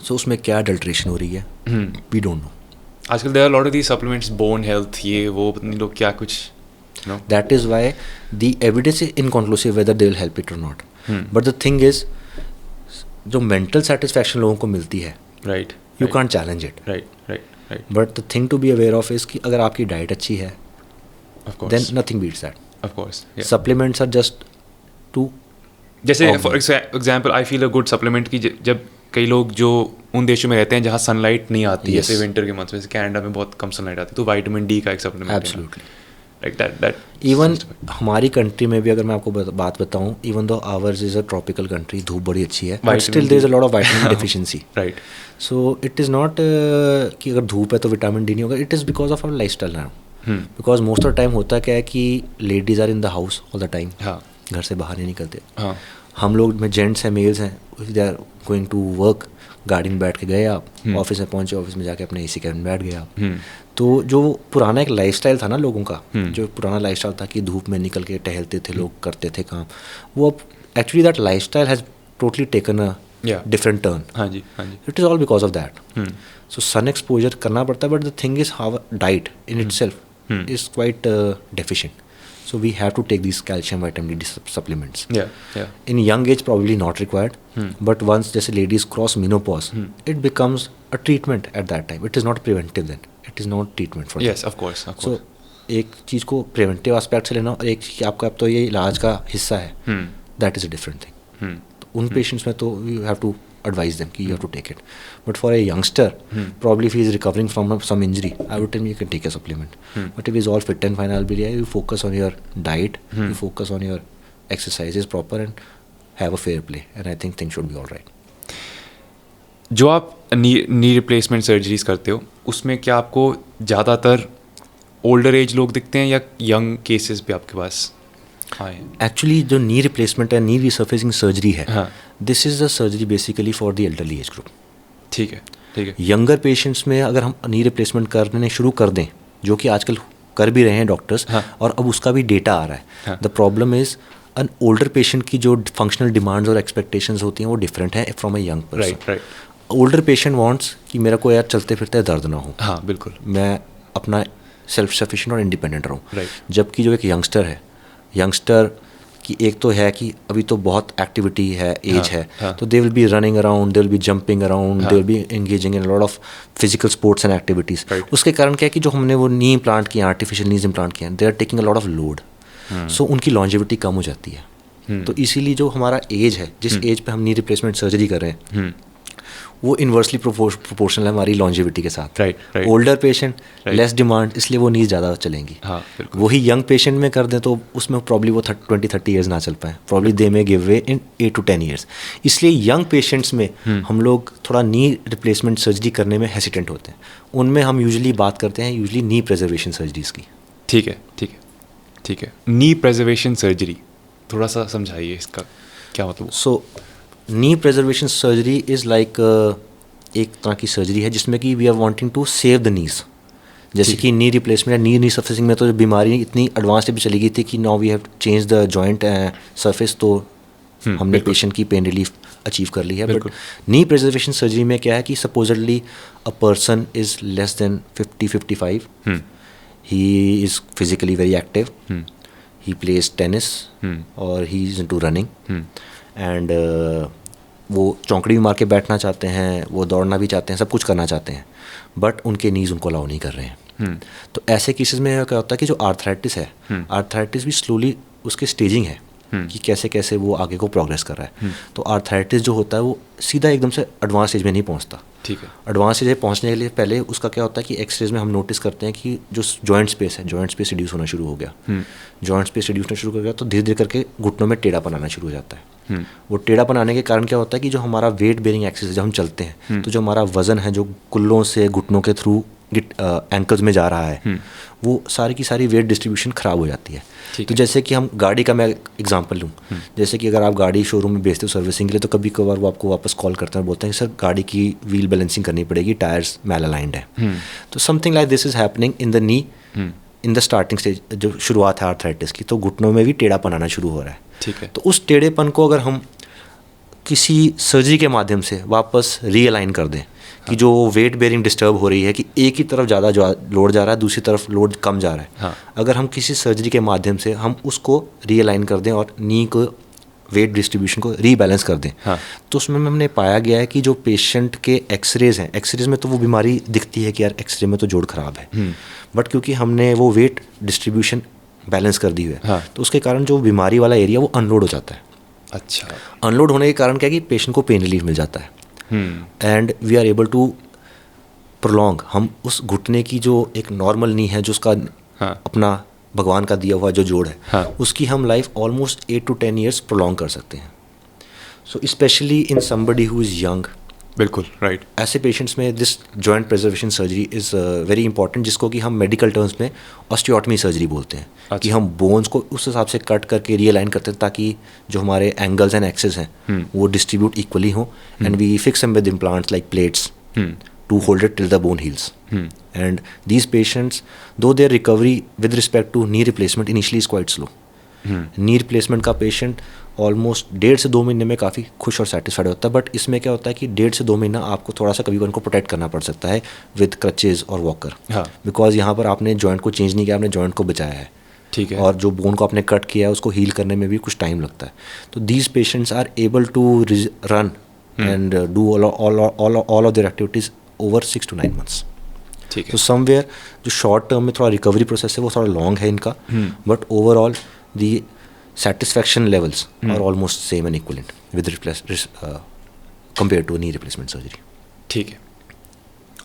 सो उसमें क्या अडल्ट्रेशन हो रही है, वी डोंट नो. आजकल there are lot of the supplements, bone health, ये वो पता नहीं लोग क्या कुछ, no. That is why the evidence is inconclusive whether they will help it और not. But the thing is जो मेंटल सेटिस्फैक्शन लोगों को मिलती है, right, you can't challenge it. Right, right, right. But the thing to be aware of is कि अगर आपकी diet अच्छी है, of course, then nothing beats that. Of course. Supplements are just to, जैसे for example I feel a good supplement की जब कई लोग जो उन देशों में रहते हैं जहाँ सनलाइट नहीं आती, Yes. जैसे विंटर के मंथ में, जैसे कनाडा में बहुत कम सनलाइट आती है, तो विटामिन डी का एक supplement. Absolutely. Like that even हमारी कंट्री में भी अगर मैं आपको बात बताऊं, even though ours is a tropical country, धूप बड़ी अच्छी है, but still there is a lot of vitamin deficiency. Right. So it is not कि अगर धूप है तो विटामिन डी नहीं होगा, it is because of our lifestyle now. Because most of time होता क्या है कि ladies are in the house all the time, हाँ, घर से बाहर नहीं निकलते. हाँ, हम लोग में जेंट्स हैं, मेल्स हैं, they are going to work, गाड़ी में बैठ के गए आप, ऑफिस में पहुंचे, ऑफिस में जाके अपने एसी कैबिन में बैठ गए आप. तो जो पुराना एक लाइफस्टाइल था ना लोगों का, जो पुराना लाइफस्टाइल था कि धूप में निकल के टहलते थे लोग, करते थे काम, वो अब actually that lifestyle has totally taken a different turn. हाँ जी, हाँ जी. It is all because of that. So sun exposure करना पड़ता है, but the thing is how diet in itself is quite deficient. So we have to take these calcium, vitamin D supplements. Yeah. In young age, probably not required. But once जैसे ladies cross menopause, it becomes a treatment at that time. It is not preventive then. It is not treatment for Yes, of course. So एक चीज़ को preventive aspect से लेना और एक चीज़ कि आपका अब तो ये इलाज का हिस्सा है, that is a different thing. तो उन patients में तो you have to advise them कि you have to take it. But for a youngster, probably if he is recovering from some injury, I would tell him you can take a supplement. But if he is all fit and fine, I'll be like, you focus on your diet, you focus on your exercises proper and have a fair play. And I think things should be all right. जो आप knee replacement surgeries करते हो, उसमें क्या आपको ज़्यादातर older age लोग दिखते हैं या यंग केसेस भी आपके पास आए? एक्चुअली जो नी रिप्लेसमेंट है, नी रिसर्फेसिंग सर्जरी है, हाँ, this is the surgery basically for the elderly age group. ठीक है, ठीक है. यंगर पेशेंट्स में अगर हम नी रिप्लेसमेंट करने शुरू कर दें, जो कि आजकल कर भी रहे हैं डॉक्टर्स, हाँ, और अब उसका भी डेटा आ रहा है. हाँ, the problem is in older patient की जो फंक्शनल डिमांड्स और एक्सपेक्टेशंस होती हैं वो डिफरेंट है from a young person. Right, right. Older patient wants कि मेरा को यार चलते फिरते दर्द ना हो, हाँ, बिल्कुल. मैं अपना सेल्फ सफिशिएंट और इंडिपेंडेंट रहूँ. राइट. जबकि जो एक यंगस्टर है, यंगस्टर कि एक तो है कि अभी तो बहुत एक्टिविटी है, एज है, तो they will be running around, they will be jumping around, they will be engaging in lot of physical sports and activities. उसके कारण क्या है कि जो हमने वो नी इम्प्लांट किए, आर्टिफिशियल नीज इम्प्लांट किए, they are taking a lot of load, so उनकी लॉन्जेविटी कम हो जाती है. तो इसीलिए जो हमारा एज है, जिस एज पे हम नी रिप्लेसमेंट सर्जरी कर रहे हैं, वो इन्वर्सली प्रोपोर्शनल है हमारी लॉन्जेविटी के साथ. Right. Older patient less demand, इसलिए वो नीज ज़्यादा चलेंगी. हाँ, बिल्कुल. वही यंग पेशेंट में कर दें तो उसमें प्रॉब्ली वो 20-30 ईयर्स ना चल पाए, प्रॉब्ली दे में give way in 8 to 10 years. इसलिए यंग पेशेंट्स में हम लोग थोड़ा नी रिप्लेसमेंट सर्जरी करने में हेसिटेंट होते हैं. उनमें हम यूजुअली बात करते हैं यूजुअली नी प्रिजर्वेशन सर्जरीज की. ठीक है, ठीक है, ठीक है. नी प्रिजर्वेशन सर्जरी थोड़ा सा समझाइए, इसका क्या मतलब? So knee preservation surgery is like एक तरह की सर्जरी है जिसमें कि we are wanting to save the knees. जैसे कि नी रिप्लेसमेंट या नी सर्फेसिंग में तो बीमारी इतनी एडवांस भी चली गई थी कि now we have change the joint surface, तो हमने पेशेंट की पेन रिलीफ अचीव कर ली है. बट नी प्रिजर्वेशन सर्जरी में क्या है कि supposedly a person is less than 50-55, he is physically very active, he plays tennis और he is into running, and वो चौंकड़ी भी मार के बैठना चाहते हैं, वो दौड़ना भी चाहते हैं, सब कुछ करना चाहते हैं, बट उनके नीज उनको अलाउ नहीं कर रहे हैं. तो ऐसे केसेस में क्या होता है कि जो आर्थराइटिस है, आर्थराइटिस भी स्लोली उसकी स्टेजिंग है कि कैसे कैसे वो आगे को प्रोग्रेस कर रहा है. तो आर्थराइटिस जो होता है वो सीधा एकदम से एडवांस स्टेज में नहीं पहुंचता. ठीक है. एडवांस स्टेज पहुंचने के लिए पहले उसका क्या होता है कि एक्सरेज में हम नोटिस करते हैं कि जो जॉइंट स्पेस है, जॉइंट स्पेस रिड्यूस होना शुरू हो गया. जॉइंट स्पेस रिड्यूस होना शुरू हो गया तो धीरे धीरे करके घुटनों में टेढ़ापन आना शुरू हो जाता है. वो टेढ़ापन आने के कारण क्या होता है कि जो हमारा वेट बेयरिंग एक्सिस है, जब हम चलते हैं तो जो हमारा वजन है जो कुल्लों से घुटनों के थ्रू एंकल्स में जा रहा है, वो सारी की सारी वेट डिस्ट्रीब्यूशन ख़राब हो जाती है। तो जैसे कि हम गाड़ी का मैं एग्जांपल लूँ, जैसे कि अगर आप गाड़ी शोरूम में बेचते हो सर्विसिंग के लिए, तो कभी कभार वो आपको वापस कॉल करते हैं और बोलते हैं सर गाड़ी की व्हील बैलेंसिंग करनी पड़ेगी, टायर्स मैल अलाइंड है। तो something like this is happening in the knee in the starting stage, जो शुरुआत है आर्थराइटिस की, तो घुटनों में भी टेढ़ापन आना शुरू हो रहा है। ठीक है। तो उस टेढ़ेपन को अगर हम किसी सर्जरी के माध्यम से वापस रीअलाइन कर दें, कि जो वेट बेयरिंग डिस्टर्ब हो रही है, कि एक ही तरफ ज़्यादा लोड जा रहा है, दूसरी तरफ लोड कम जा रहा है, अगर हम किसी सर्जरी के माध्यम से हम उसको रीअलाइन कर दें और नी को वेट डिस्ट्रीब्यूशन को रीबैलेंस कर दें, तो उसमें हमने पाया गया है कि जो पेशेंट के एक्सरेज हैं, एक्सरेज में तो वो बीमारी दिखती है कि यार एक्सरे में तो जोड़ खराब है, बट क्योंकि हमने वो वेट डिस्ट्रीब्यूशन बैलेंस कर दी है, तो उसके कारण जो बीमारी वाला एरिया वो अनलोड हो जाता है। अच्छा। अनलोड होने के कारण क्या है कि पेशेंट को पेन रिलीफ मिल जाता है, and we are able to prolong, हम उस घुटने की जो एक नॉर्मल नी है, जो उसका अपना भगवान का दिया हुआ जो जोड़ है, उसकी हम life almost 8 to 10 years prolong कर सकते हैं। So specially in somebody who is young, बिल्कुल राइट, ऐसे पेशेंट्स में this joint preservation surgery is very important, जिसको कि हम मेडिकल टर्म्स में ऑस्टियोटमी सर्जरी बोलते हैं। अच्छा। कि हम बोन्स को उस हिसाब से कट करके रीअलाइन करते हैं ताकि जो हमारे एंगल्स एंड एक्सेस हैं वो डिस्ट्रीब्यूट इक्वली हो, and we fix them with implants like plates to hold it till the bone heals. And these patients, though their recovery with respect to knee replacement initially is quite slow. Knee replacement का patient almost 1.5 से 2 महीने में काफ़ी खुश और satisfied होता है, but इसमें क्या होता है कि 1.5 से 2 महीना आपको थोड़ा सा कभी उनको प्रोटेक्ट करना पड़ सकता है विद क्रचेज और वॉकर, बिकॉज यहाँ पर आपने जॉइंट को चेंज नहीं किया, आपने जॉइंट को बचाया है। ठीक है। और जो बोन को आपने कट किया है उसको हील करने में भी कुछ टाइम लगता है। तो these patients are able to run and do all of their activities over 6 to 9 months. ठीक है। तो समवेयर जो शॉर्ट टर्म में थोड़ा रिकवरी प्रोसेस है वो थोड़ा लॉन्ग है इनका, but overall the satisfaction levels are almost same and equivalent with compared to knee replacement surgery. ठीक है।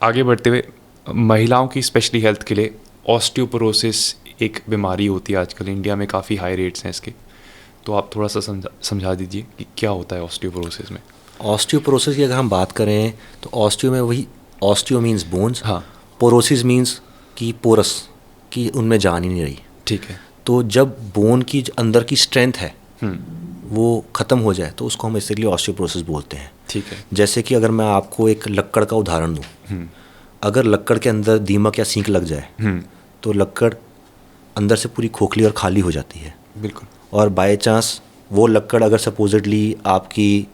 आगे बढ़ते हुए, महिलाओं की स्पेशली हेल्थ के लिए ऑस्टियोपोरोसिस एक बीमारी होती है आजकल, इंडिया में काफ़ी हाई रेट्स हैं इसके, तो आप थोड़ा सा समझा दीजिए कि क्या होता है ऑस्टियोपोरोसिस में। ऑस्टियोपोरोसिस की अगर हम बात करें तो ऑस्टियो में वही, ऑस्टियो मीन्स बोन्स, पोरोसिस मीन्स कि पोरस की उनमें जान ही नहीं रही। ठीक है। तो जब बोन की अंदर की स्ट्रेंथ है वो ख़त्म हो जाए तो उसको हम बेसिकली ऑस्टियोपोरोसिस बोलते हैं। ठीक है। जैसे कि अगर मैं आपको एक लक्कड़ का उदाहरण दूँ, अगर लक्कड़ के अंदर दीमक या सींक लग जाए तो लक्कड़ अंदर से पूरी खोखली और खाली हो जाती है। बिल्कुल। और बाय चांस वो लक्कड़ अगर सपोजिटली आपकी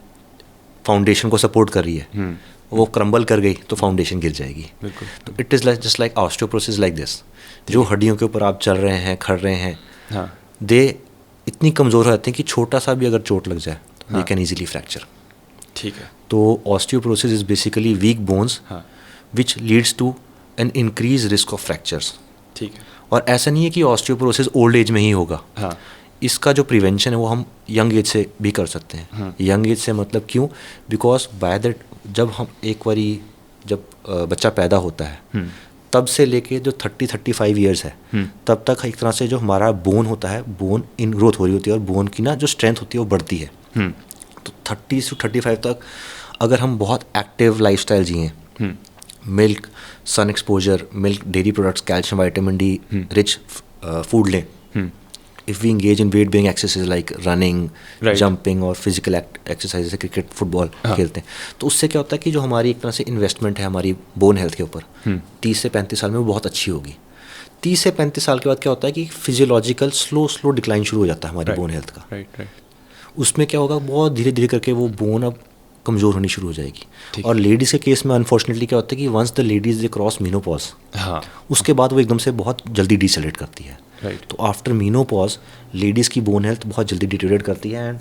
फाउंडेशन को सपोर्ट कर रही है, वो क्रम्बल कर गई तो फाउंडेशन गिर जाएगी। बिल्कुल। तो it is like just like osteoporosis like this, जो हड्डियों के ऊपर आप चल रहे हैं, खड़ रहे हैं, दे इतनी कमज़ोर हो जाते हैं कि छोटा सा भी अगर चोट लग जाए दे कैन ईजिली फ्रैक्चर। ठीक है। तो osteoporosis is basically weak bones which leads to an increase risk of fractures. ठीक है। और ऐसा नहीं है कि ऑस्टियोपोरोसिस ओल्ड एज में ही होगा। इसका जो प्रिवेंशन है वो हम यंग एज से भी कर सकते हैं। यंग एज से मतलब क्यों? बिकॉज बाय दैट जब हम एक बारी जब बच्चा पैदा होता है तब से लेके जो 30-35 ईयर्स है तब तक एक तरह से जो हमारा बोन होता है, बोन इन ग्रोथ हो रही होती है और बोन की ना जो स्ट्रेंथ होती है वो बढ़ती है। तो 30 से 35 तक अगर हम बहुत एक्टिव लाइफस्टाइल जिए, milk, sun exposure, milk, dairy products, calcium, vitamin D rich food लें, if we engage in weight bearing exercises like running, jumping और physical exercises जैसे क्रिकेट, फुटबॉल खेलते हैं, तो उससे क्या होता है कि जो हमारी एक तरह से इन्वेस्टमेंट है हमारी बोन हेल्थ के ऊपर 30 से 35 साल में वो बहुत अच्छी होगी। 30 से 35 साल के बाद क्या होता है कि फिजियोलॉजिकल स्लो डिक्लाइन शुरू हो जाता है हमारी बोन हेल्थ का। उसमें क्या होगा, बहुत धीरे धीरे करके वो बोन अब कमज़ोर होनी शुरू हो जाएगी। और लेडीज़ के केस में अनफॉर्चुनेटली क्या होता है कि once the ladies they cross menopause, उसके बाद वो एकदम से बहुत जल्दी डिसेलरेट करती है। तो आफ्टर मीनोपॉज लेडीज़ की बोन हेल्थ बहुत जल्दी डिटेरियोरेट करती है, and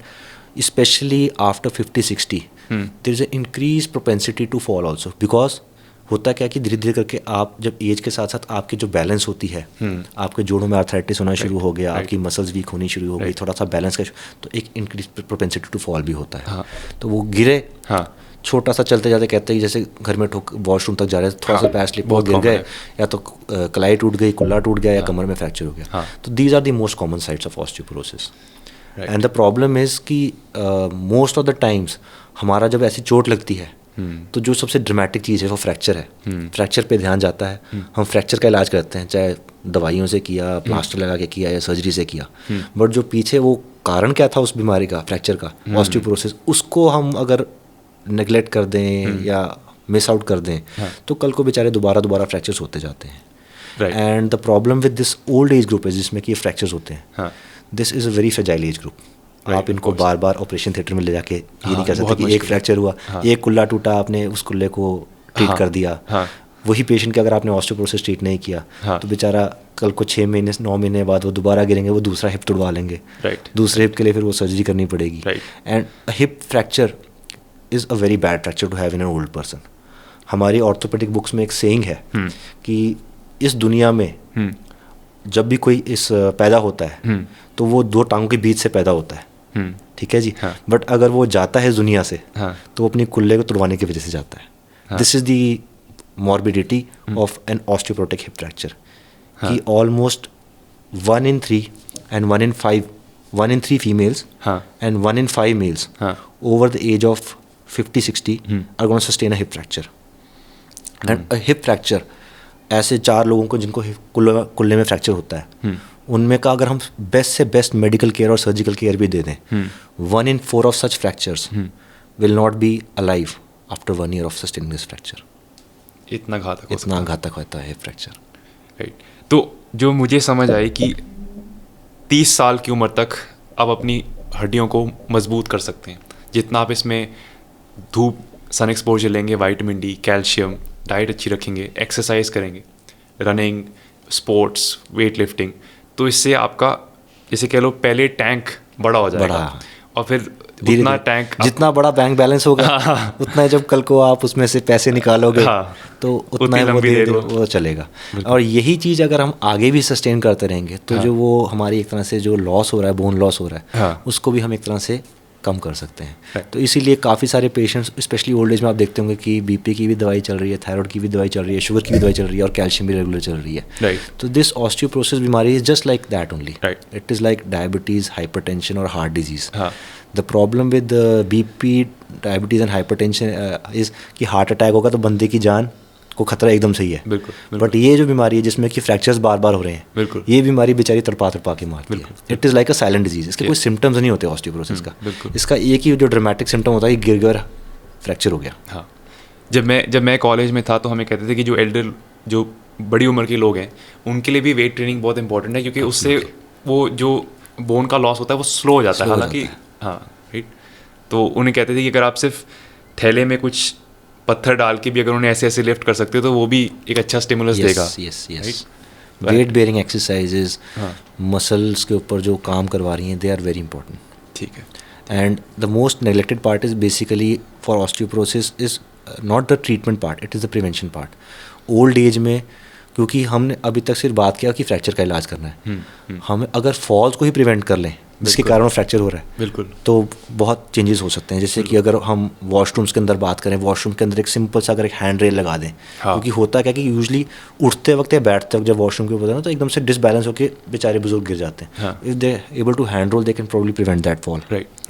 specially after 50-60 there is a increase propensity to fall also. Because होता क्या कि धीरे धीरे करके आप जब एज के साथ साथ आपकी जो बैलेंस होती है, आपके जोड़ों में आर्थराइटिस होना शुरू हो गया, आपकी मसल्स वीक होनी शुरू हो गई, थोड़ा सा बैलेंस का, तो एक इंक्रीज प्रोपेंसिटी टू फॉल भी होता है। तो वो गिरे, छोटा सा चलते जाते कहते हैं जैसे घर में वॉशरूम तक जा रहे हैं, थोड़ा सा पैर स्लिप गिर गए, या तो कलाई टूट गई, कुल्ला टूट गया, या कमर में फ्रैक्चर हो गया। तो these are the most common sites of osteoporosis. And the problem is कि मोस्ट ऑफ द टाइम्स हमारा जब ऐसी चोट लगती है तो जो सबसे ड्रामेटिक चीज़ है वो फ्रैक्चर है। फ्रैक्चर पे ध्यान जाता है, हम फ्रैक्चर का इलाज करते हैं, चाहे दवाइयों से किया, प्लास्टर लगा के किया या सर्जरी से किया, बट जो पीछे वो कारण क्या था उस बीमारी का, फ्रैक्चर का, ऑस्टियोपोरोसिस, उसको हम अगर नेग्लेक्ट कर दें या मिस आउट कर दें तो कल को बेचारे दोबारा फ्रैक्चर्स होते जाते हैं। And the problem with this old age group है जिसमें कि ये फ्रैक्चर्स होते हैं, this is a very fragile age group. आप इनको बार बार ऑपरेशन थिएटर में ले जाके ये नहीं कर सकते कि एक फ्रैक्चर हुआ, एक कुल्ला टूटा, आपने उस कुल्ले को ट्रीट कर दिया, वही पेशेंट के अगर आपने ऑस्टियोपोरोसिस ट्रीट नहीं किया तो बेचारा कल को 6 महीने 9 महीने बाद वो दोबारा गिरेंगे, वो दूसरा हिप तुड़वा लेंगे, दूसरे हिप के लिए फिर वो सर्जरी करनी पड़ेगी। And hip fracture is a very bad fracture to have in an old person. हमारी ऑर्थोपेडिक बुक्स में एक सेइंग है कि इस दुनिया में जब भी कोई इस पैदा होता है तो वो 2 टांगों के बीच से पैदा होता है, ठीक है जी, बट अगर वो जाता है इस दुनिया से तो वो अपनी कुल्ले को तुड़वाने की वजह से जाता है। This is the morbidity of an osteoporotic hip fracture कि almost 1 in 3 and 1 in 3 females and 1 in 5 males over the age of 50-60 are going to sustain a hip fracture. And a hip fracture ऐसे 4 लोगों को जिनको कुल्ले में fracture होता है उनमें का अगर हम बेस्ट से बेस्ट मेडिकल केयर और सर्जिकल केयर भी दे दें, 1 in 4 of such fractures will not be alive after 1 year of sustaining this fracture. इतना घातक होता है फ्रैक्चर। राइट। तो जो मुझे समझ आई कि 30 साल की उम्र तक आप अपनी हड्डियों को मजबूत कर सकते हैं जितना आप इसमें धूप, सन एक्सपोजर लेंगे, विटामिन डी, कैल्शियम, डाइट अच्छी रखेंगे, एक्सरसाइज करेंगे, रनिंग, स्पोर्ट्स, वेट लिफ्टिंग, तो इससे आपका जैसे कह लो पहले टैंक बड़ा हो जाएगा और फिर उतना टैंक जितना बड़ा बैंक बैलेंस होगा उतना जब कल को आप उसमें से पैसे निकालोगे तो उतना वो चलेगा। और यही चीज़ अगर हम आगे भी सस्टेन करते रहेंगे तो जो वो हमारी एक तरह से जो लॉस हो रहा है, बोन लॉस हो रहा है, उसको भी हम एक तरह से कम कर सकते हैं। तो इसीलिए काफ़ी सारे पेशेंट्स स्पेशली ओल्ड एज में आप देखते होंगे कि बीपी की भी दवाई चल रही है, थायराइड की भी दवाई चल रही है, शुगर की भी दवाई चल रही है और कैल्शियम भी रेगुलर चल रही है। तो दिस ऑस्टियोपोरोसिस बीमारी is just like that only. It is like diabetes, hypertension और heart disease. The problem with BP, diabetes and hypertension is कि हार्ट अटैक होगा तो बंदे की जान को खतरा एकदम सही है। बिल्कुल। बट ये जो बीमारी है जिसमें कि फ्रैक्चर्स बार बार हो रहे हैं, ये बीमारी बेचारी तड़पा के मारती है। It is like a silent disease. इसके कोई सिम्टम्स नहीं होते ऑस्टियोपोरोसिस का। इसका एक ही जो ड्रामेटिक सिम्टम होता है, गिर गया, फ्रैक्चर हो गया। हाँ, जब मैं कॉलेज में था तो हमें कहते थे कि जो बड़ी उम्र के लोग हैं उनके लिए भी वेट ट्रेनिंग बहुत इंपॉर्टेंट है क्योंकि उससे वो जो बोन का लॉस होता है वो स्लो हो जाता है। हालांकि हाँ, राइट। तो उन्हें कहते थे कि अगर आप सिर्फ थैले में कुछ पत्थर डाल के भी अगर उन्हें ऐसे लिफ्ट कर सकते हो तो वो भी एक अच्छा स्टिमुलस देगा। वेट बेयरिंग एक्सरसाइजेज, मसल्स के ऊपर जो काम करवा रही हैं, दे आर वेरी इंपॉर्टेंट। ठीक है। And the most neglected part is basically for osteoporosis is not the treatment part, it is the prevention part. Old age में क्योंकि हमने अभी तक सिर्फ बात किया कि फ्रैक्चर का इलाज करना है, हम अगर फॉल्स को ही प्रिवेंट कर लें जिसके कारण फ्रैक्चर हो रहा है, बिल्कुल, तो बहुत चेंजेस हो सकते हैं। जैसे कि अगर हम वॉशरूम्स के अंदर बात करें, वॉशरूम के अंदर एक सिंपल सा अगर एक हैंड रेल लगा दें, क्योंकि होता क्या कि यूजली उठते वक्त या बैठते वक्त जब वॉशरूम के ऊपर ना तो एकदम से डिसबैलेंस होकर बेचारे बुजुर्ग गिर जाते हैं। If they able to handle they can probably prevent that fall.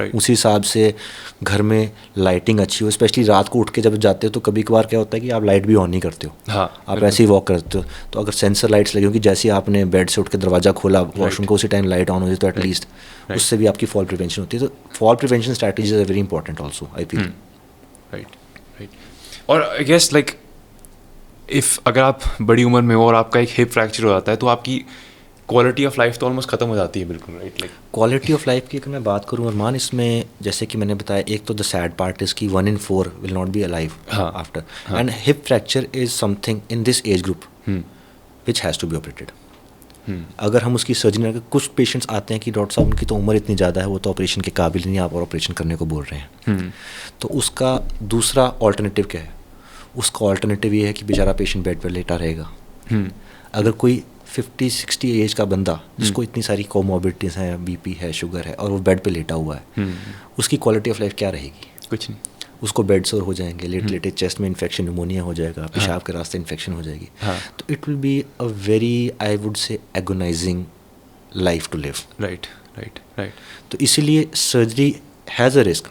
उसी हिसाब से घर में लाइटिंग अच्छी हो, स्पेशली रात को उठ के जब जाते हो तो कभी कभार क्या होता है कि आप लाइट भी ऑन नहीं करते हो, आप ऐसे ही वॉक करते हो, तो अगर सेंसर लाइट्स लगी होंगी, जैसे ही आपने बेड से उठ के दरवाजा खोला वॉशरूम को उसी टाइम लाइट ऑन हो जाए तो एटलीस्ट उससे भी आपकी फॉल प्रिवेंशन होती है। तो fall prevention strategies are very important also, I feel. Right. और आई गेस लाइक इफ अगर आप बड़ी उम्र में हो और आपका एक हिप फ्रैक्चर हो जाता है तो आपकी क्वालिटी ऑफ लाइफ तो ऑलमोस्ट खत्म हो जाती है। बिल्कुल right. Like quality of life की अगर मैं बात करूँ अरमान, इसमें जैसे कि मैंने बताया, एक तो द सैड पार्ट इज कि 1 in 4 will not be alive after, and hip fracture is something in this age group which has to be operated. अगर हम उसकी सर्जरी, अगर कुछ पेशेंट्स आते हैं कि डॉक्टर साहब उनकी तो उम्र इतनी ज़्यादा है, वो तो ऑपरेशन के काबिल नहीं, आप और ऑपरेशन करने को बोल रहे हैं, तो उसका दूसरा ऑल्टरनेटिव क्या है? उसका ऑल्टरनेटिव ये है कि बेचारा पेशेंट बेड पर लेटा रहेगा। अगर कोई 50-60 एज का बंदा जिसको इतनी सारी कोमॉर्बिडिटीज़ हैं, बीपी है, शुगर है, और वो बेड पे लेटा हुआ है, उसकी क्वालिटी ऑफ लाइफ क्या रहेगी? कुछ नहीं। उसको बेड सोर हो जाएंगे, लेटे चेस्ट में इन्फेक्शन, न्यूमोनिया हो जाएगा, पेशाब के रास्ते इन्फेक्शन हो जाएगी। तो it will be a very, I would say, agonizing life to live. Right. तो इसीलिए surgery has a risk,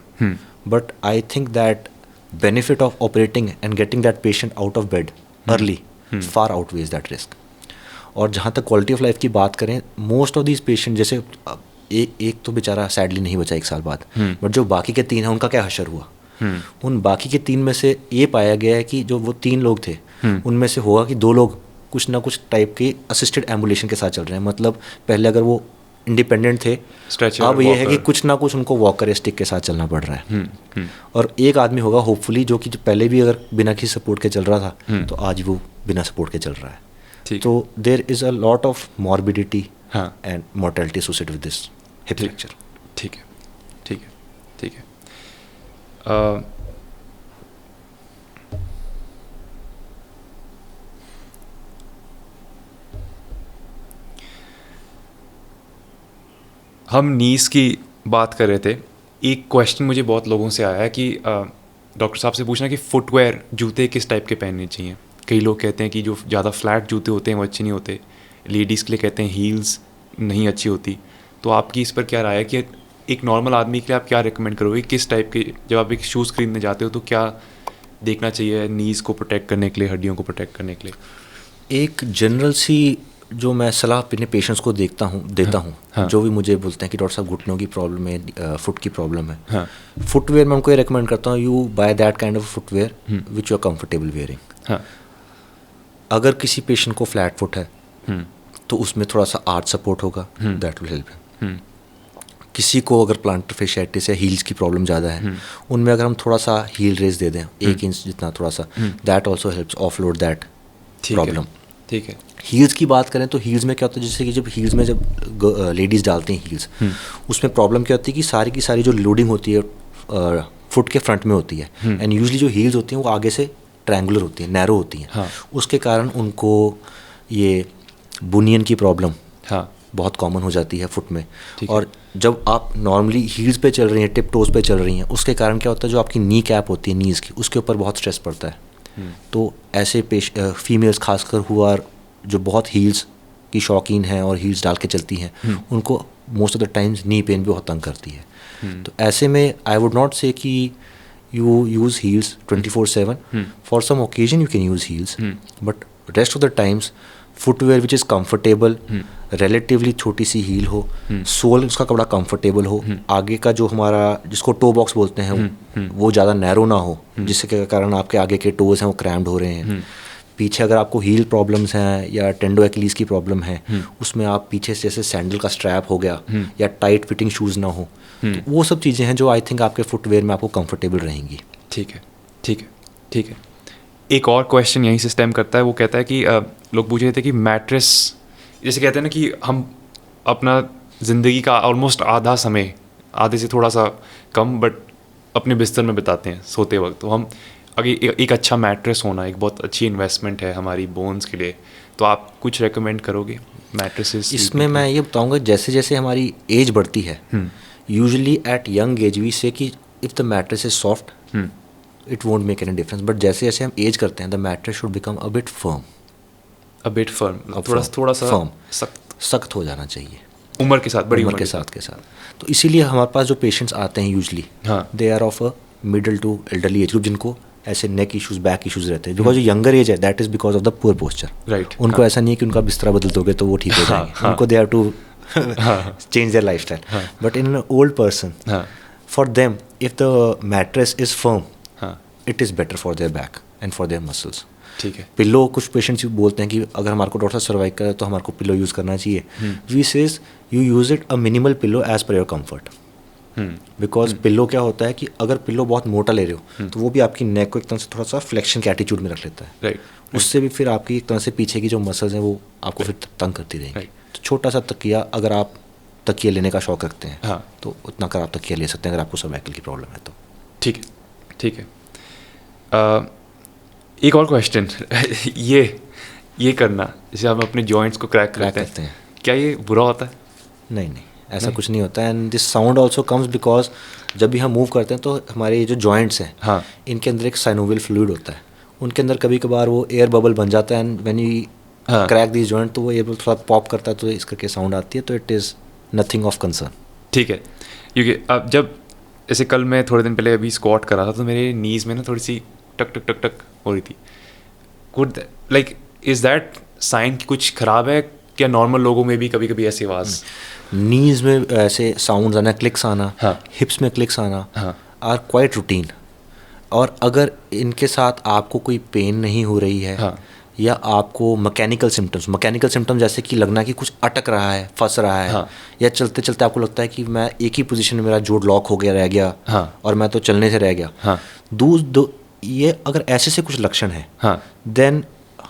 but I think that benefit of operating and getting that patient out of bed early far outweighs that risk. और जहाँ तक quality of life की बात करें, most of these patient, जैसे एक तो बेचारा सैडली नहीं बचा 1 साल बाद, बट जो बाकी के 3 हैं उनका क्या हशर हुआ. उन बाकी के 3 में से ये पाया गया है कि जो वो 3 लोग थे उनमें से होगा कि 2 लोग कुछ ना कुछ टाइप के असिस्टेड एम्बुलेशन के साथ चल रहे हैं. मतलब पहले अगर वो इंडिपेंडेंट थे, अब ये है कि कुछ ना कुछ उनको वॉकर या स्टिक के साथ चलना पड़ रहा है. और एक आदमी होगा होपफुली जो कि पहले भी अगर बिना किसी सपोर्ट के चल रहा था तो आज वो बिना सपोर्ट के चल रहा है. तो there is a lot of morbidity and mortality associated with this hip fracture. ठीक है, ठीक है, ठीक है. हम नीज़ की बात कर रहे थे. एक क्वेश्चन मुझे बहुत लोगों से आया है कि डॉक्टर साहब से पूछना कि फुटवेयर, जूते किस टाइप के पहनने चाहिए. कई लोग कहते हैं कि जो ज़्यादा फ्लैट जूते होते हैं वो अच्छे नहीं होते. लेडीज़ के लिए कहते हैं हील्स नहीं अच्छी होती. तो आपकी इस पर क्या राय है कि एक नॉर्मल आदमी के लिए आप क्या रिकमेंड करोगे, किस टाइप के, जब आप एक शूज़ खरीदने जाते हो तो क्या देखना चाहिए नीज़ को प्रोटेक्ट करने के लिए, हड्डियों को प्रोटेक्ट करने के लिए? एक जनरल सी जो मैं सलाह अपने पेशेंट्स को देता हूँ, जो भी मुझे बोलते हैं कि डॉक्टर साहब घुटनों की प्रॉब्लम है, फुट की प्रॉब्लम है, फुटवेयर मैं उनको ये रिकमेंड करता हूँ, you buy that kind of footwear which you are comfortable wearing. अगर किसी पेशेंट को फ्लैट फुट है तो उसमें थोड़ा सा आर्च सपोर्ट होगा, दैट विल हेल्प. किसी को अगर प्लांटर फेशियाइटिस या हील्स की प्रॉब्लम ज़्यादा है, उनमें अगर हम थोड़ा सा हील रेज दे दें 1 इंच जितना, थोड़ा सा, that also helps offload that problem. ठीक है. हील्स की बात करें तो हील्स में क्या होता है, जैसे कि जब हील्स में जब लेडीज़ डालती हैं हील्स, उसमें प्रॉब्लम क्या होती है कि सारी की सारी जो लोडिंग होती है फुट के फ्रंट में होती है. एंड यूजली जो हील्स होती हैं वो आगे से ट्रायंगुलर होती हैं, नैरो होती हैं. उसके कारण उनको ये बुनियन की प्रॉब्लम बहुत कॉमन हो जाती है फुट में. और जब आप नॉर्मली हील्स पे चल रही हैं, टिप टोज पे चल रही हैं, उसके कारण क्या होता है, जो आपकी नी कैप होती है नीज़ की, उसके ऊपर बहुत स्ट्रेस पड़ता है. तो ऐसे फीमेल्स खासकर हुआ जो बहुत हील्स की शौकीन हैं और हील्स डाल के चलती हैं, उनको most of the times knee pain भी बहुत तंग करती है. तो ऐसे में आई वुड नॉट से कि you use heels 24/7. For some occasion you can use heels, but rest of the times footwear which is comfortable, relatively छोटी सी हील हो, सोल उसका कपड़ा कंफर्टेबल हो, आगे का जो हमारा जिसको टो बॉक्स बोलते हैं वो ज़्यादा नैरो ना हो, जिसके कारण आपके आगे के टोज हैं वो क्रैम्ड हो रहे हैं. पीछे अगर आपको हील प्रॉब्लम्स हैं या टेंडो एक्लीज की प्रॉब्लम है, उसमें आप पीछे से जैसे सैंडल का स्ट्रैप हो गया या टाइट फिटिंग शूज़ ना हो, तो वो सब चीज़ें हैं जो आई थिंक आपके फुटवेयर में आपको कंफर्टेबल रहेंगी. ठीक है, ठीक है, ठीक है. एक और क्वेश्चन यहीं से स्टेम करता है. वो कहता है कि लोग पूछ रहे थे कि मैट्रेस, जैसे कहते हैं ना कि हम अपना ज़िंदगी का ऑलमोस्ट आधा समय, आधे से थोड़ा सा कम, बट अपने बिस्तर में बिताते हैं सोते वक्त. तो हम अगर एक अच्छा मैट्रेस होना एक बहुत अच्छी इन्वेस्टमेंट है हमारी बोन्स के लिए. तो आप कुछ रेकमेंड करोगे मैट्रेसेस? इसमें मैं ये बताऊंगा, जैसे जैसे हमारी एज बढ़ती है, usually at young age we say कि if the mattress is soft it won't make any difference, but जैसे जैसे हम एज करते हैं the mattress should become a bit firm. A bit firm, थोड़ा सा फर्म, सख्त हो जाना चाहिए उम्र के साथ, बड़ी उम्र के साथ. तो इसीलिए हमारे पास जो पेशेंट्स आते हैं usually they are of a middle to elderly age group, जिनको ऐसे नेक इश्यूज, बैक इश्यूज रहते हैं. बिकॉज जो यंगर एज है that is because of the poor posture. Right. उनको ऐसा नहीं है कि उनका बिस्तरा बदल दोगे तो वो ठीक हो जाएंगे. उनको they have to change their lifestyle. But in an old person, for them if the mattress is firm, it is better for their back and for their muscles. ठीक है. पिल्लो, कुछ पेशेंट्स बोलते हैं कि अगर हमारे को डॉक्टर सर्वाइकल है तो हमारे को पिल्लो यूज़ करना चाहिए. We says you use it a minimal pillow as per your comfort. Because pillow क्या होता है कि अगर पिल्लो बहुत मोटा ले रहे हो तो वो भी आपकी नेक को एक तरह से थोड़ा सा फ्लेक्शन के एटीट्यूड में रख लेता है. राइट. उससे भी फिर आपकी एक तरह से पीछे की जो मसल्स हैं वो आपको फिर तंग करती रहेंगी. तो छोटा सा तकिया, अगर आप तकिया लेने का शौक रखते हैं तो उतना कर आप तकिया ले सकते हैं अगर आपको सर्वाइकल की प्रॉब्लम है तो. ठीक है, ठीक है. एक और क्वेश्चन ये करना, जैसे हम अपने जॉइंट्स को क्रैक करते हैं, क्या ये बुरा होता है? नहीं, ऐसा कुछ नहीं होता है. And this sound also comes because जब भी हम मूव करते हैं तो हमारे ये जो जॉइंट्स हैं इनके अंदर एक साइनोवियल फ्लूइड होता है. उनके अंदर कभी कभार वो एयर बबल बन जाता है and when you crack this joint तो वो एयर थोड़ा पॉप करता है तो इस करके साउंड आती है. तो it is nothing of concern. ठीक है. क्योंकि अब जब जैसे कल मैं थोड़े दिन पहले अभी स्क्वाट कर रहा था तो मेरे नीज़ में ना थोड़ी सी टक टक टक टक हो रही थी. Could like is that sign कि कुछ ख़राब है, क्या नॉर्मल लोगों में भी कभी कभी ऐसी आवाज़? नीज़ में ऐसे साउंड्स आना, क्लिक्स आना, हाँ. हिप्स में क्लिक्स आना हाँ. Are quite routine. और अगर इनके साथ आपको कोई पेन नहीं हो रही है, हाँ. या आपको मैकेनिकल सिम्टम्स जैसे कि लगना कि कुछ अटक रहा है, फंस रहा है, हाँ. या चलते चलते आपको लगता है कि मैं एक ही पोजीशन में मेरा जोड़ लॉक हो गया रह गया, हाँ. और मैं तो चलने से रह गया, हाँ. ये अगर ऐसे से कुछ लक्षण हैं, हाँ. देन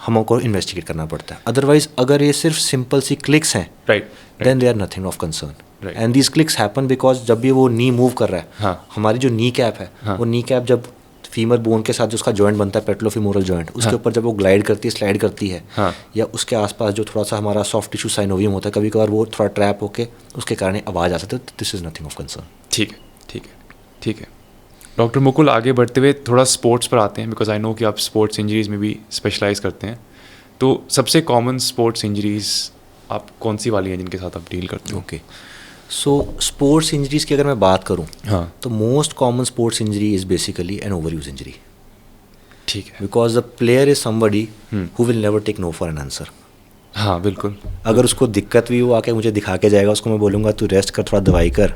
हमको इन्वेस्टिगेट करना पड़ता है. अदरवाइज अगर ये सिर्फ सिंपल सी क्लिक्स हैं, right, then they are nothing of concern. Right. And these clicks happen because जब भी वो नी मूव कर रहा है, हाँ. हमारी जो नी कैप है, हाँ. वो नी कैप जब फीमर बोन के साथ जो उसका जॉइंट बनता है, पेट्लोफीमोरल जॉइंट, उसके हाँ. ऊपर जब वो ग्लाइड करती है, स्लाइड करती है, हाँ. या उसके आसपास जो थोड़ा सा हमारा सॉफ्ट टिश्यू साइनोवियम होता है, कभी कभार वो थोड़ा ट्रैप होके उसके कारण आवाज़ आ सकती है. This is nothing of concern. ठीक है, ठीक है, ठीक है. डॉक्टर मुकुल, आगे बढ़ते हुए थोड़ा स्पोर्ट्स पर आते हैं, बिकॉज आई नो कि आप स्पोर्ट्स इंजरीज़ में भी स्पेशलाइज करते हैं. तो सबसे कॉमन स्पोर्ट्स इंजरीज़ आप कौन सी वाली हैं जिनके साथ आप डील करते हो? ओके, सो स्पोर्ट्स इंजरीज़ की अगर मैं बात करूँ, हाँ. तो most common sports injury is basically an over use injury. ठीक है. Because the player is somebody who will never take no for an answer. हाँ, बिल्कुल. अगर उसको दिक्कत भी वो आके मुझे दिखा के जाएगा, उसको मैं बोलूँगा तू रेस्ट कर, थोड़ा दवाई कर,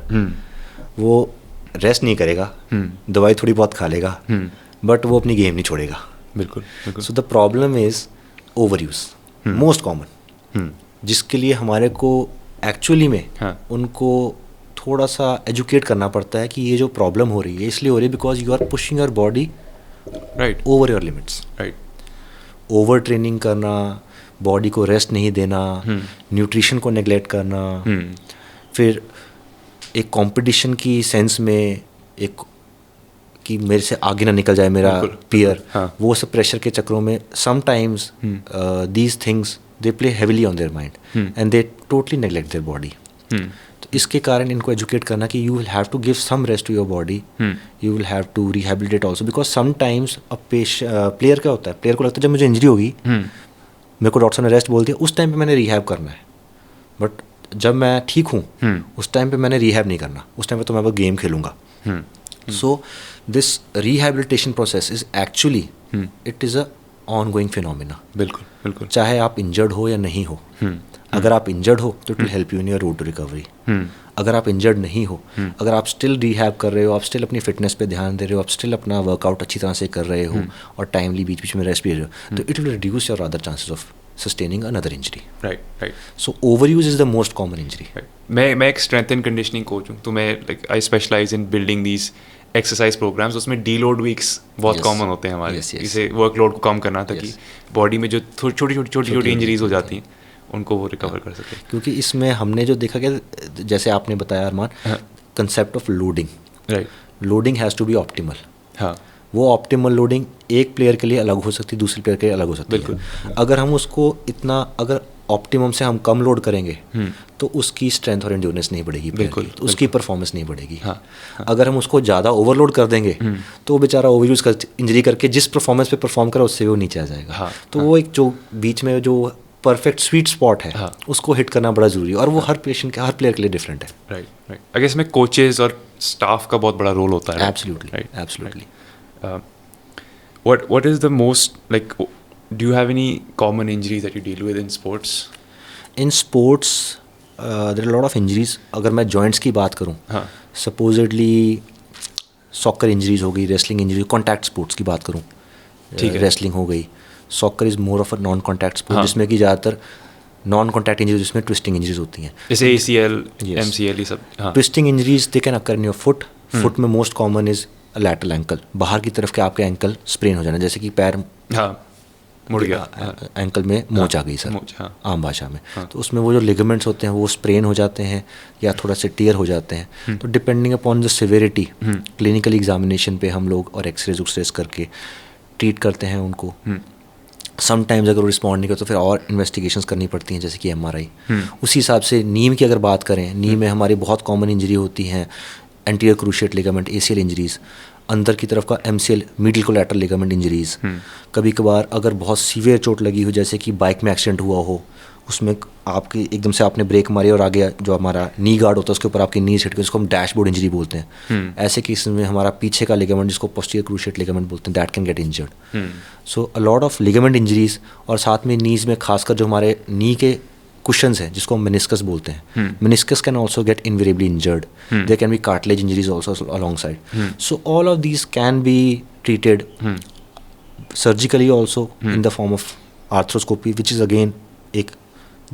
वो रेस्ट नहीं करेगा, दवाई थोड़ी बहुत खा लेगा, बट वो अपनी गेम नहीं छोड़ेगा. बिल्कुल, बिल्कुल. So the problem is over use, most common, जिसके लिए हमारे को एक्चुअली में हाँ. उनको थोड़ा सा एजुकेट करना पड़ता है कि ये जो प्रॉब्लम हो रही है इसलिए हो रही है because you are pushing your body right, over your limits. Right. Over training करना, बॉडी को रेस्ट नहीं देना, न्यूट्रिशन को नेग्लेक्ट करना, फिर एक कंपटीशन की सेंस में एक कि मेरे से आगे ना निकल जाए मेरा पीयर, हाँ. वो सब प्रेशर के चक्रों में sometimes these things they play heavily on their mind and they totally neglect their body. तो इसके कारण इनको एजुकेट करना कि you will have to give some rest to your body, you will have to rehabilitate also, because sometimes player क्या होता है, player को लगता है जब मुझे इंजरी होगी, मेरे को डॉक्टर साहब ने रेस्ट बोल दिया, उस टाइम पे मैंने रिहैब करना है. बट जब मैं ठीक हूँ, उस टाइम पे मैंने रिहैब नहीं करना, उस टाइम पे तो मैं बस गेम खेलूँगा. So this rehabilitation process is actually it is a on going phenomena. बिल्कुल, बिल्कुल. चाहे आप इंजर्ड हो या नहीं हो, अगर आप इंजर्ड हो तो it will help you in your road to recovery. अगर आप इंजर्ड नहीं हो, अगर आप स्टिल रिहैब कर रहे हो, आप स्टिल अपनी फिटनेस पे ध्यान दे रहे हो, आप स्टिल अपना वर्कआउट अच्छी तरह से कर रहे हो, और टाइमली बीच बीच में रेस्ट भी ले रहे हो, तो it will reduce your other chances of sustaining another injury. Right, right. So overuse is the most common injury. मैं एक स्ट्रेंथ एंड कंडीशनिंग कोच हूँ, तो मैं like I specialize in building these exercise programs. उसमें deload weeks बहुत common होते हैं हमारे, इसे वर्कलोड को कम करना ताकि बॉडी में जो छोटी छोटी इंजरीज हो जाती हैं उनको वो रिकवर कर सके. क्योंकि इसमें हमने जो देखा कि जैसे आपने बताया Armaan, concept of loading, right, loading has to be optimal. हाँ, वो ऑप्टिमल लोडिंग एक प्लेयर के लिए अलग हो सकती है, दूसरे प्लेयर के लिए अलग हो सकती है. बिल्कुल. अगर हम उसको इतना, अगर ऑप्टिमम से हम कम लोड करेंगे तो उसकी स्ट्रेंथ और एंड्योरेंस नहीं बढ़ेगी, बिल्कुल, तो उसकी परफॉर्मेंस नहीं बढ़ेगी. हाँ. अगर हम उसको ज़्यादा ओवरलोड कर देंगे तो वो बेचारा ओवरयूज कर इंजरी करके जिस परफॉर्मेंस पे परफॉर्म करा उससे वो नीचे आ जाएगा. हाँ. तो वो एक जो बीच में जो परफेक्ट स्वीट स्पॉट है, हाँ. उसको हिट करना बड़ा जरूरी है, और वो हर पेशेंट के, हर प्लेयर के लिए डिफरेंट है. Right, right. आई गेस इसमें कोचेज और स्टाफ का बहुत बड़ा रोल होता है. Absolutely, absolutely. What is the most, like, do you have any common injuries that you deal with in sports? In sports, there are a lot of injuries. अगर मैं joints की बात करूँ, हाँ. supposedly soccer injuries हो गई, wrestling injuries, contact sports की बात करूँ, ठीक है. wrestling हो गई. Soccer is more of a non-contact sport, हाँ. जिसमें कि ज़्यादातर non-contact injuries, जिसमें twisting injuries होती हैं. जैसे ACL, Yes. MCL, ये सब. हाँ. Twisting injuries they can occur in your foot. Foot में most common is lateral ankle. बाहर की तरफ के आपके एंकल स्प्रेन हो जाना, जैसे कि पैर, हाँ, मुड़ गया, एंकल में मोच आ गई सर, हाँ. आम भाषा में. तो उसमें वो जो लिगामेंट्स होते हैं वो स्प्रेन हो जाते हैं या थोड़ा से टीयर हो जाते हैं. तो depending upon the severity, clinical examination पे हम लोग और एक्सरेज उक्सरेज करके ट्रीट करते हैं उनको. समटाइम्स अगर वो रिस्पॉन्ड नहीं करते तो फिर और इन्वेस्टिगेशंस करनी पड़ती हैं, जैसे कि MRI. उसी हिसाब से नीम की अगर बात करें, नी में हमारी बहुत कॉमन इंजरी होती हैं anterior cruciate ligament, ACL injuries. अंदर की तरफ का MCL, middle collateral ligament injuries. कभी कभार अगर बहुत सीवियर चोट लगी हो, जैसे कि बाइक में एक्सीडेंट हुआ हो उसमें आपकी एकदम से आपने ब्रेक मारी और आगे जो हमारा नी गार्ड होता है उसके ऊपर आपकी नीज हिट गई, उसको हम डैशबोर्ड इंजरी बोलते हैं। ऐसे केसेस में हमारा पीछे का लिगामेंट, जिसको पोस्टीरियर क्रूशिएट लिगामेंट बोलते हैं, that can get injured. So a lot of ligament injuries, और साथ में नीज में खासकर जो हमारे नी के कुशंस हैं जिसको हम मेनिस्कस बोलते हैं, meniscus can also get invariably injured, there can be cartilage injuries also alongside. So all of these can be treated surgically also in the form of arthroscopy, which is again एक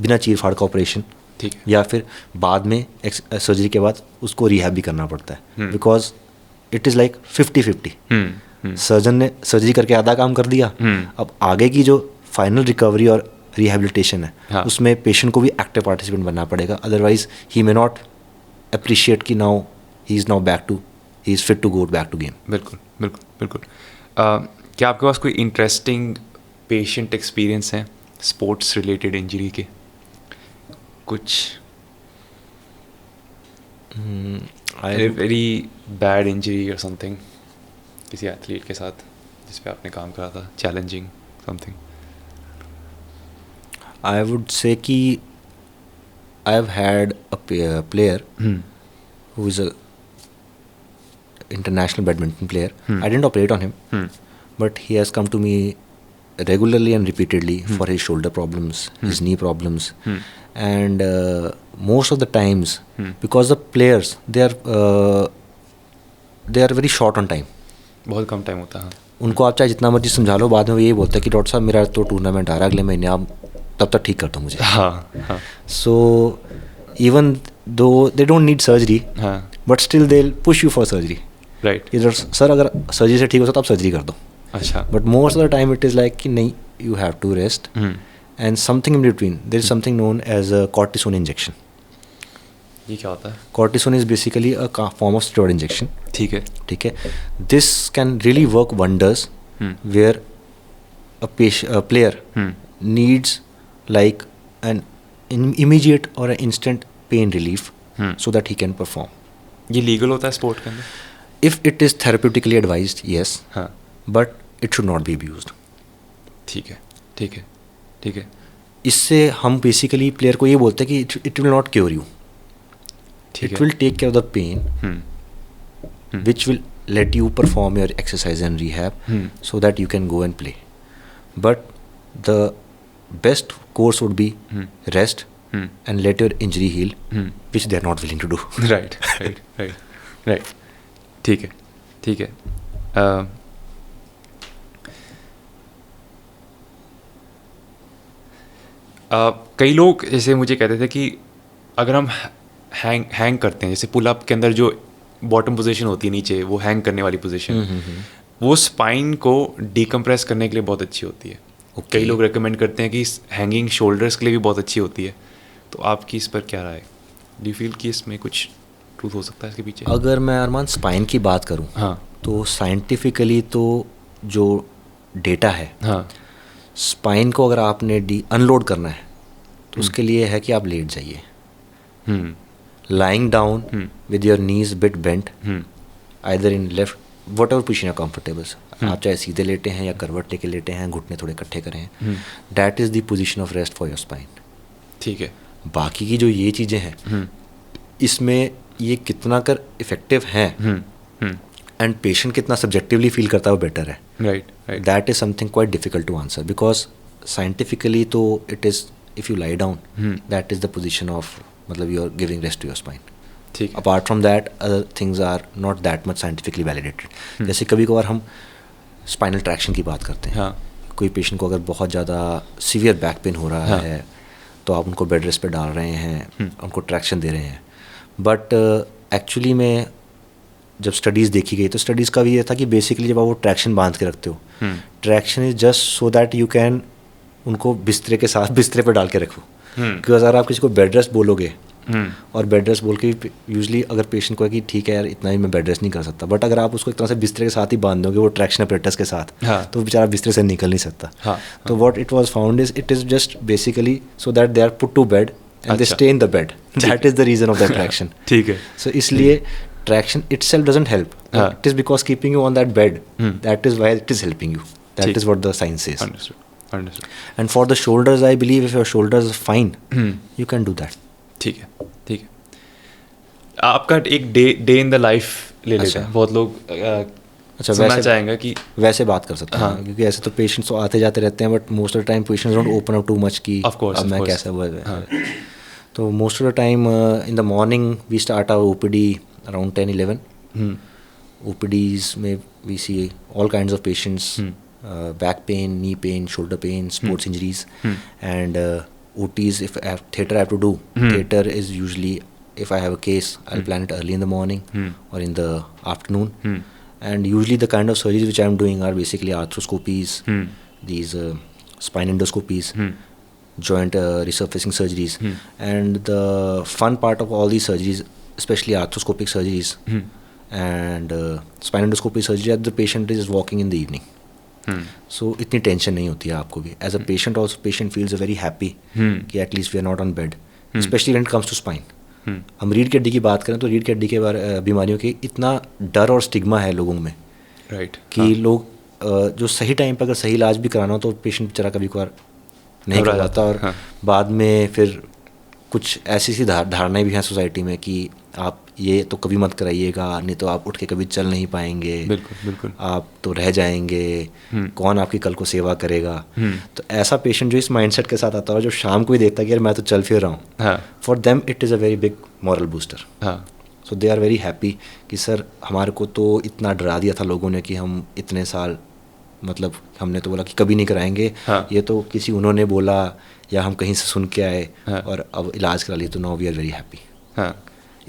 बिना चीर फाड़ का operation, ठीक है, या फिर बाद में सर्जरी के बाद उसको रिहैब भी करना पड़ता है, because it is like 50-50। Surgeon ने सर्जरी करके आधा काम कर दिया, अब आगे की जो फाइनल रिकवरी और रिहैबिलिटेशन है, हाँ, उसमें पेशेंट को भी एक्टिव पार्टिसिपेंट बनना पड़ेगा, otherwise he may not appreciate कि now he is fit to go back to game. बिल्कुल बिल्कुल बिल्कुल। क्या आपके पास कोई इंटरेस्टिंग पेशेंट एक्सपीरियंस है स्पोर्ट्स रिलेटेड इंजरी के कुछ? वेरी बैड इंजरी और समथिंग किसी एथलीट के साथ जिस पे आपने काम करा था, challenging something? I would say कि I have had a player who is a international badminton player. I didn't operate on him, but he has come to me regularly and repeatedly for his shoulder problems, his knee problems, and most of the times because the players they are very short on time. बहुत कम time होता है। उनको आप चाहे जितना मर्जी समझा लो, बाद में वो यही बोलते हैं कि डॉक्टर साहब मेरा तो टूर्नामेंट आ रहा है अगले महीने, आप तब तक ठीक कर दो मुझे। हाँ, so even though they don't need surgery, but still they push you for surgery. Right, इधर सर अगर सर्जरी से ठीक हो तो आप सर्जरी कर दो। अच्छा, but most of the time it is like कि नहीं, you have to rest and something in between there is something known as a cortisone injection. ये क्या होता है? Cortisone is basically a form of steroid injection. ठीक है, ठीक है, this can really work wonders where a player needs like an immediate or an instant pain relief so that he can perform. ये legal होता है sport के अंदर? If it is therapeutically advised, yes, हाँ, but it should not be abused. ठीक है, ठीक है, ठीक है। इससे हम बेसिकली प्लेयर को ये बोलते हैं कि it will not cure you. ठीक It है, will take care of the pain, which will let you perform your exercise and rehab so that you can go and play. But the best course would be rest and let your injury heal, which they are not willing to do. Right right right right, ठीक है, ठीक है। कई लोग जैसे मुझे कहते थे कि अगर हम हैंग करते हैं, जैसे पुल अप के अंदर जो बॉटम पोजीशन होती है नीचे, वो हैंग करने वाली पोजीशन, वो स्पाइन को डिकम्प्रेस करने के लिए बहुत अच्छी होती है। कई लोग रेकमेंड करते हैं कि हैंगिंग शोल्डर्स के लिए भी बहुत अच्छी होती है। तो आपकी इस पर क्या राय? डू यू फील कि इसमें कुछ ट्रूथ हो सकता है इसके पीछे? अगर मैं अरमान स्पाइन की बात करूं, हाँ, तो साइंटिफिकली तो जो डेटा है, हाँ, स्पाइन को अगर आपने अनलोड करना है तो उसके लिए है कि आप लेट जाइए, lying down with your knees bit bent, either in left whatever position are comfortable. आप चाहे सीधे लेटे हैं या करवट लेके लेटे हैं, घुटने थोड़े इकट्ठे करें हैं, that is the position of rest for your spine. ठीक है। बाकी की जो ये चीज़ें हैं, इसमें ये कितना कर इफेक्टिव हैं एंड पेशेंट कितना सब्जेक्टिवली फील करता है वो बेटर है। Right right, that is something quite difficult to answer, because scientifically तो it is if you lie down that is the position of, मतलब you are giving rest to your spine. ठीक है। Apart from that other things are not that much scientifically validated. जैसे कभी कभार हम spinal traction की बात करते हैं, हाँ, कोई पेशेंट को अगर बहुत ज़्यादा सीवियर बैक पेन हो रहा है तो आप उनको बेड रेस्ट पे डाल रहे हैं, उनको ट्रैक्शन दे रहे हैं, बट एक्चुअली में जब स्टडीज़ देखी गई तो स्टडीज़ का भी ये था कि बेसिकली जब आप वो ट्रैक्शन बांध के रखते हो, traction is just so that you can उनको बिस्तरे के साथ बिस्तरे पे डाल के रखो। क्योंकि अगर आप किसी को बेड रेस्ट बोलोगे और बेड रेस्ट बोल के यूजली अगर पेशेंट को है कि ठीक है यार इतना ही मैं बेड रेस्ट नहीं कर सकता, बट अगर आप उसको एक तरह से बिस्तरे के साथ ही बांध दोगे वो ट्रैक्शन अपरेटस के साथ, तो वो बेचारा बिस्तरे से निकल नहीं सकता। तो what it was found is it is just basically so that they are put to bed and they stay in the bed, that is the reason of that traction. ठीक है। सो इसलिए traction itself doesn't help. It is because keeping you on that bed, that is why it is helping you. That is what the science says. Understood. Understood. And for the shoulders I believe if your shoulders fine you can do that. ठीक है, ठीक है। आपका एक day in the life ले लेते हैं, बहुत लोग अच्छा, सुनना वैसे चाहेंगे कि वैसे बात कर सकते हैं। हाँ। क्योंकि ऐसे तो पेशेंट्स तो आते जाते रहते हैं, but most of the time patients don't open up too much कि Of course, अब of मैं course. कैसा हुआ है। तो most of the time in the morning we start our OPD around 10-11। OPDs में we see all kinds of patients, back pain, knee pain, shoulder pain, sports injuries, and OTs. If I have theatre, I have to do. Theatre is usually, if I have a case, I'll plan it early in the morning or in the afternoon. And usually the kind of surgeries which I'm doing are basically arthroscopies, these spine endoscopies, joint resurfacing surgeries. And the fun part of all these surgeries, especially arthroscopic surgeries, and spine endoscopy surgery, that the patient is walking in the evening. So इतनी tension नहीं होती है आपको भी. As a patient also, patient feels very happy कि at least we are not on bed, especially when it comes to spine. हम रीढ़ की हड्डी की बात करें तो रीढ़ की हड्डी के बीमारियों की इतना डर और स्टिग्मा है लोगों में, राइट, कि लोग जो सही टाइम पर अगर सही इलाज भी कराना हो तो पेशेंट बेचारा कभी कभार नहीं करवाता, और बाद में फिर कुछ ऐसी सी धारणाएं भी हैं सोसाइटी में कि आप ये तो कभी मत कराइएगा, नहीं तो आप उठ के कभी चल नहीं पाएंगे, बिल्कुल बिल्कुल, आप तो रह जाएंगे, कौन आपकी कल को सेवा करेगा। तो ऐसा पेशेंट जो इस माइंडसेट के साथ आता है, जो शाम को ही देखता है कि यार मैं तो चल फिर रहा हूँ, for them it is a very big moral booster. So they are very happy कि सर हमारे को तो इतना डरा दिया था लोगों ने कि हम इतने साल, मतलब हमने तो बोला कि कभी नहीं कराएंगे, ये तो किसी उन्होंने बोला या हम कहीं से सुन के आए और अब इलाज करा लिया, तो now we are very happy.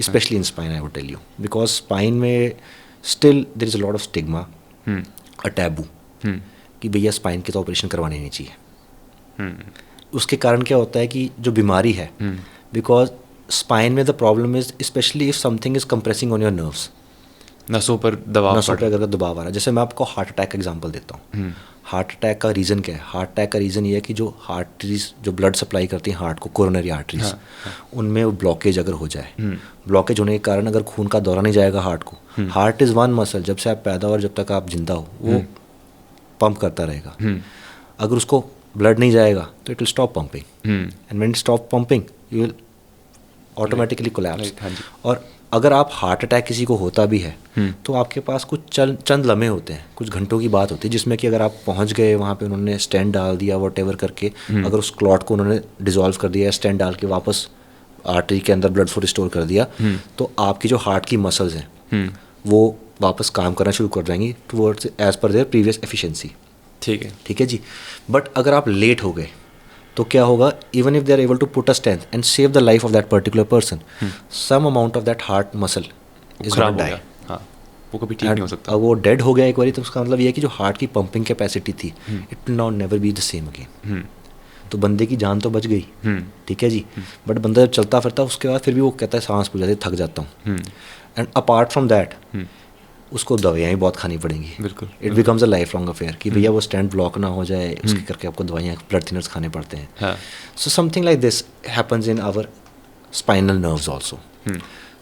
Especially in spine, I would tell you, because spine में still there is a lot of stigma, a taboo, कि भैया स्पाइन के तो ऑपरेशन करवाने नहीं चाहिए। उसके कारण क्या होता है कि जो बीमारी है, बिकॉज स्पाइन में the problem is specially if something is compressing on your nerves, नसों पर दबाव, नसों पर अगर दबाव आ रहा है। जैसे मैं आपको हार्ट अटैक का एग्जांपल देता हूँ। हार्ट अटैक का रीज़न क्या है? हार्ट अटैक का रीज़न ये है कि जो आर्टरीज जो ब्लड सप्लाई करती हैं हार्ट को, कोरोनरी आर्टरीज, उनमें वो ब्लॉकेज अगर हो जाए, ब्लॉकेज होने के कारण अगर खून का दौरा नहीं जाएगा हार्ट को, हार्ट इज़ वन मसल, जब से आप पैदा और जब तक आप जिंदा हो वो पंप करता रहेगा। अगर उसको ब्लड नहीं जाएगा तो it will stop pumping, and when it stop pumping you will automatically collapse. और अगर आप हार्ट अटैक किसी को होता भी है तो आपके पास कुछ चंद लम्हे होते हैं, कुछ घंटों की बात होती है, जिसमें कि अगर आप पहुंच गए वहाँ पे, उन्होंने स्टेंट डाल दिया वॉटेवर करके, अगर उस क्लॉट को उन्होंने डिसॉल्व कर दिया, स्टेंट डाल के वापस आर्टरी के अंदर ब्लड फ्लो रिस्टोर कर दिया, तो आपकी जो हार्ट की मसल्स हैं वो वापस काम करना शुरू कर जाएंगी towards as per their previous efficiency. ठीक है जी। बट अगर आप लेट हो गए तो क्या होगा? Even if they are able to put a stent and save the life of that particular person, some amount of that heart muscle is gonna die, वो कभी ठीक नहीं हो सकता। अब वो डेड हो गया एक बार, तो उसका मतलब ये है कि जो हार्ट की पंपिंग कैपेसिटी थी it will now never be the same again. तो बंदे की जान तो बच गई, ठीक है जी, बट बंदा जब चलता फिरता उसके बाद फिर भी वो कहता है सांस फूल जाती, थक जाता हूँ। एंड अपार्ट फ्रॉम दैट उसको दवाइयाँ ही बहुत खानी पड़ेंगी। बिल्कुल, it becomes a life long affair कि भैया वो स्टेंट ब्लॉक ना हो जाए, उसके करके आपको दवाइयाँ, ब्लड थिनर्स खाने पड़ते हैं। So something like this happens in our spinal nerves also.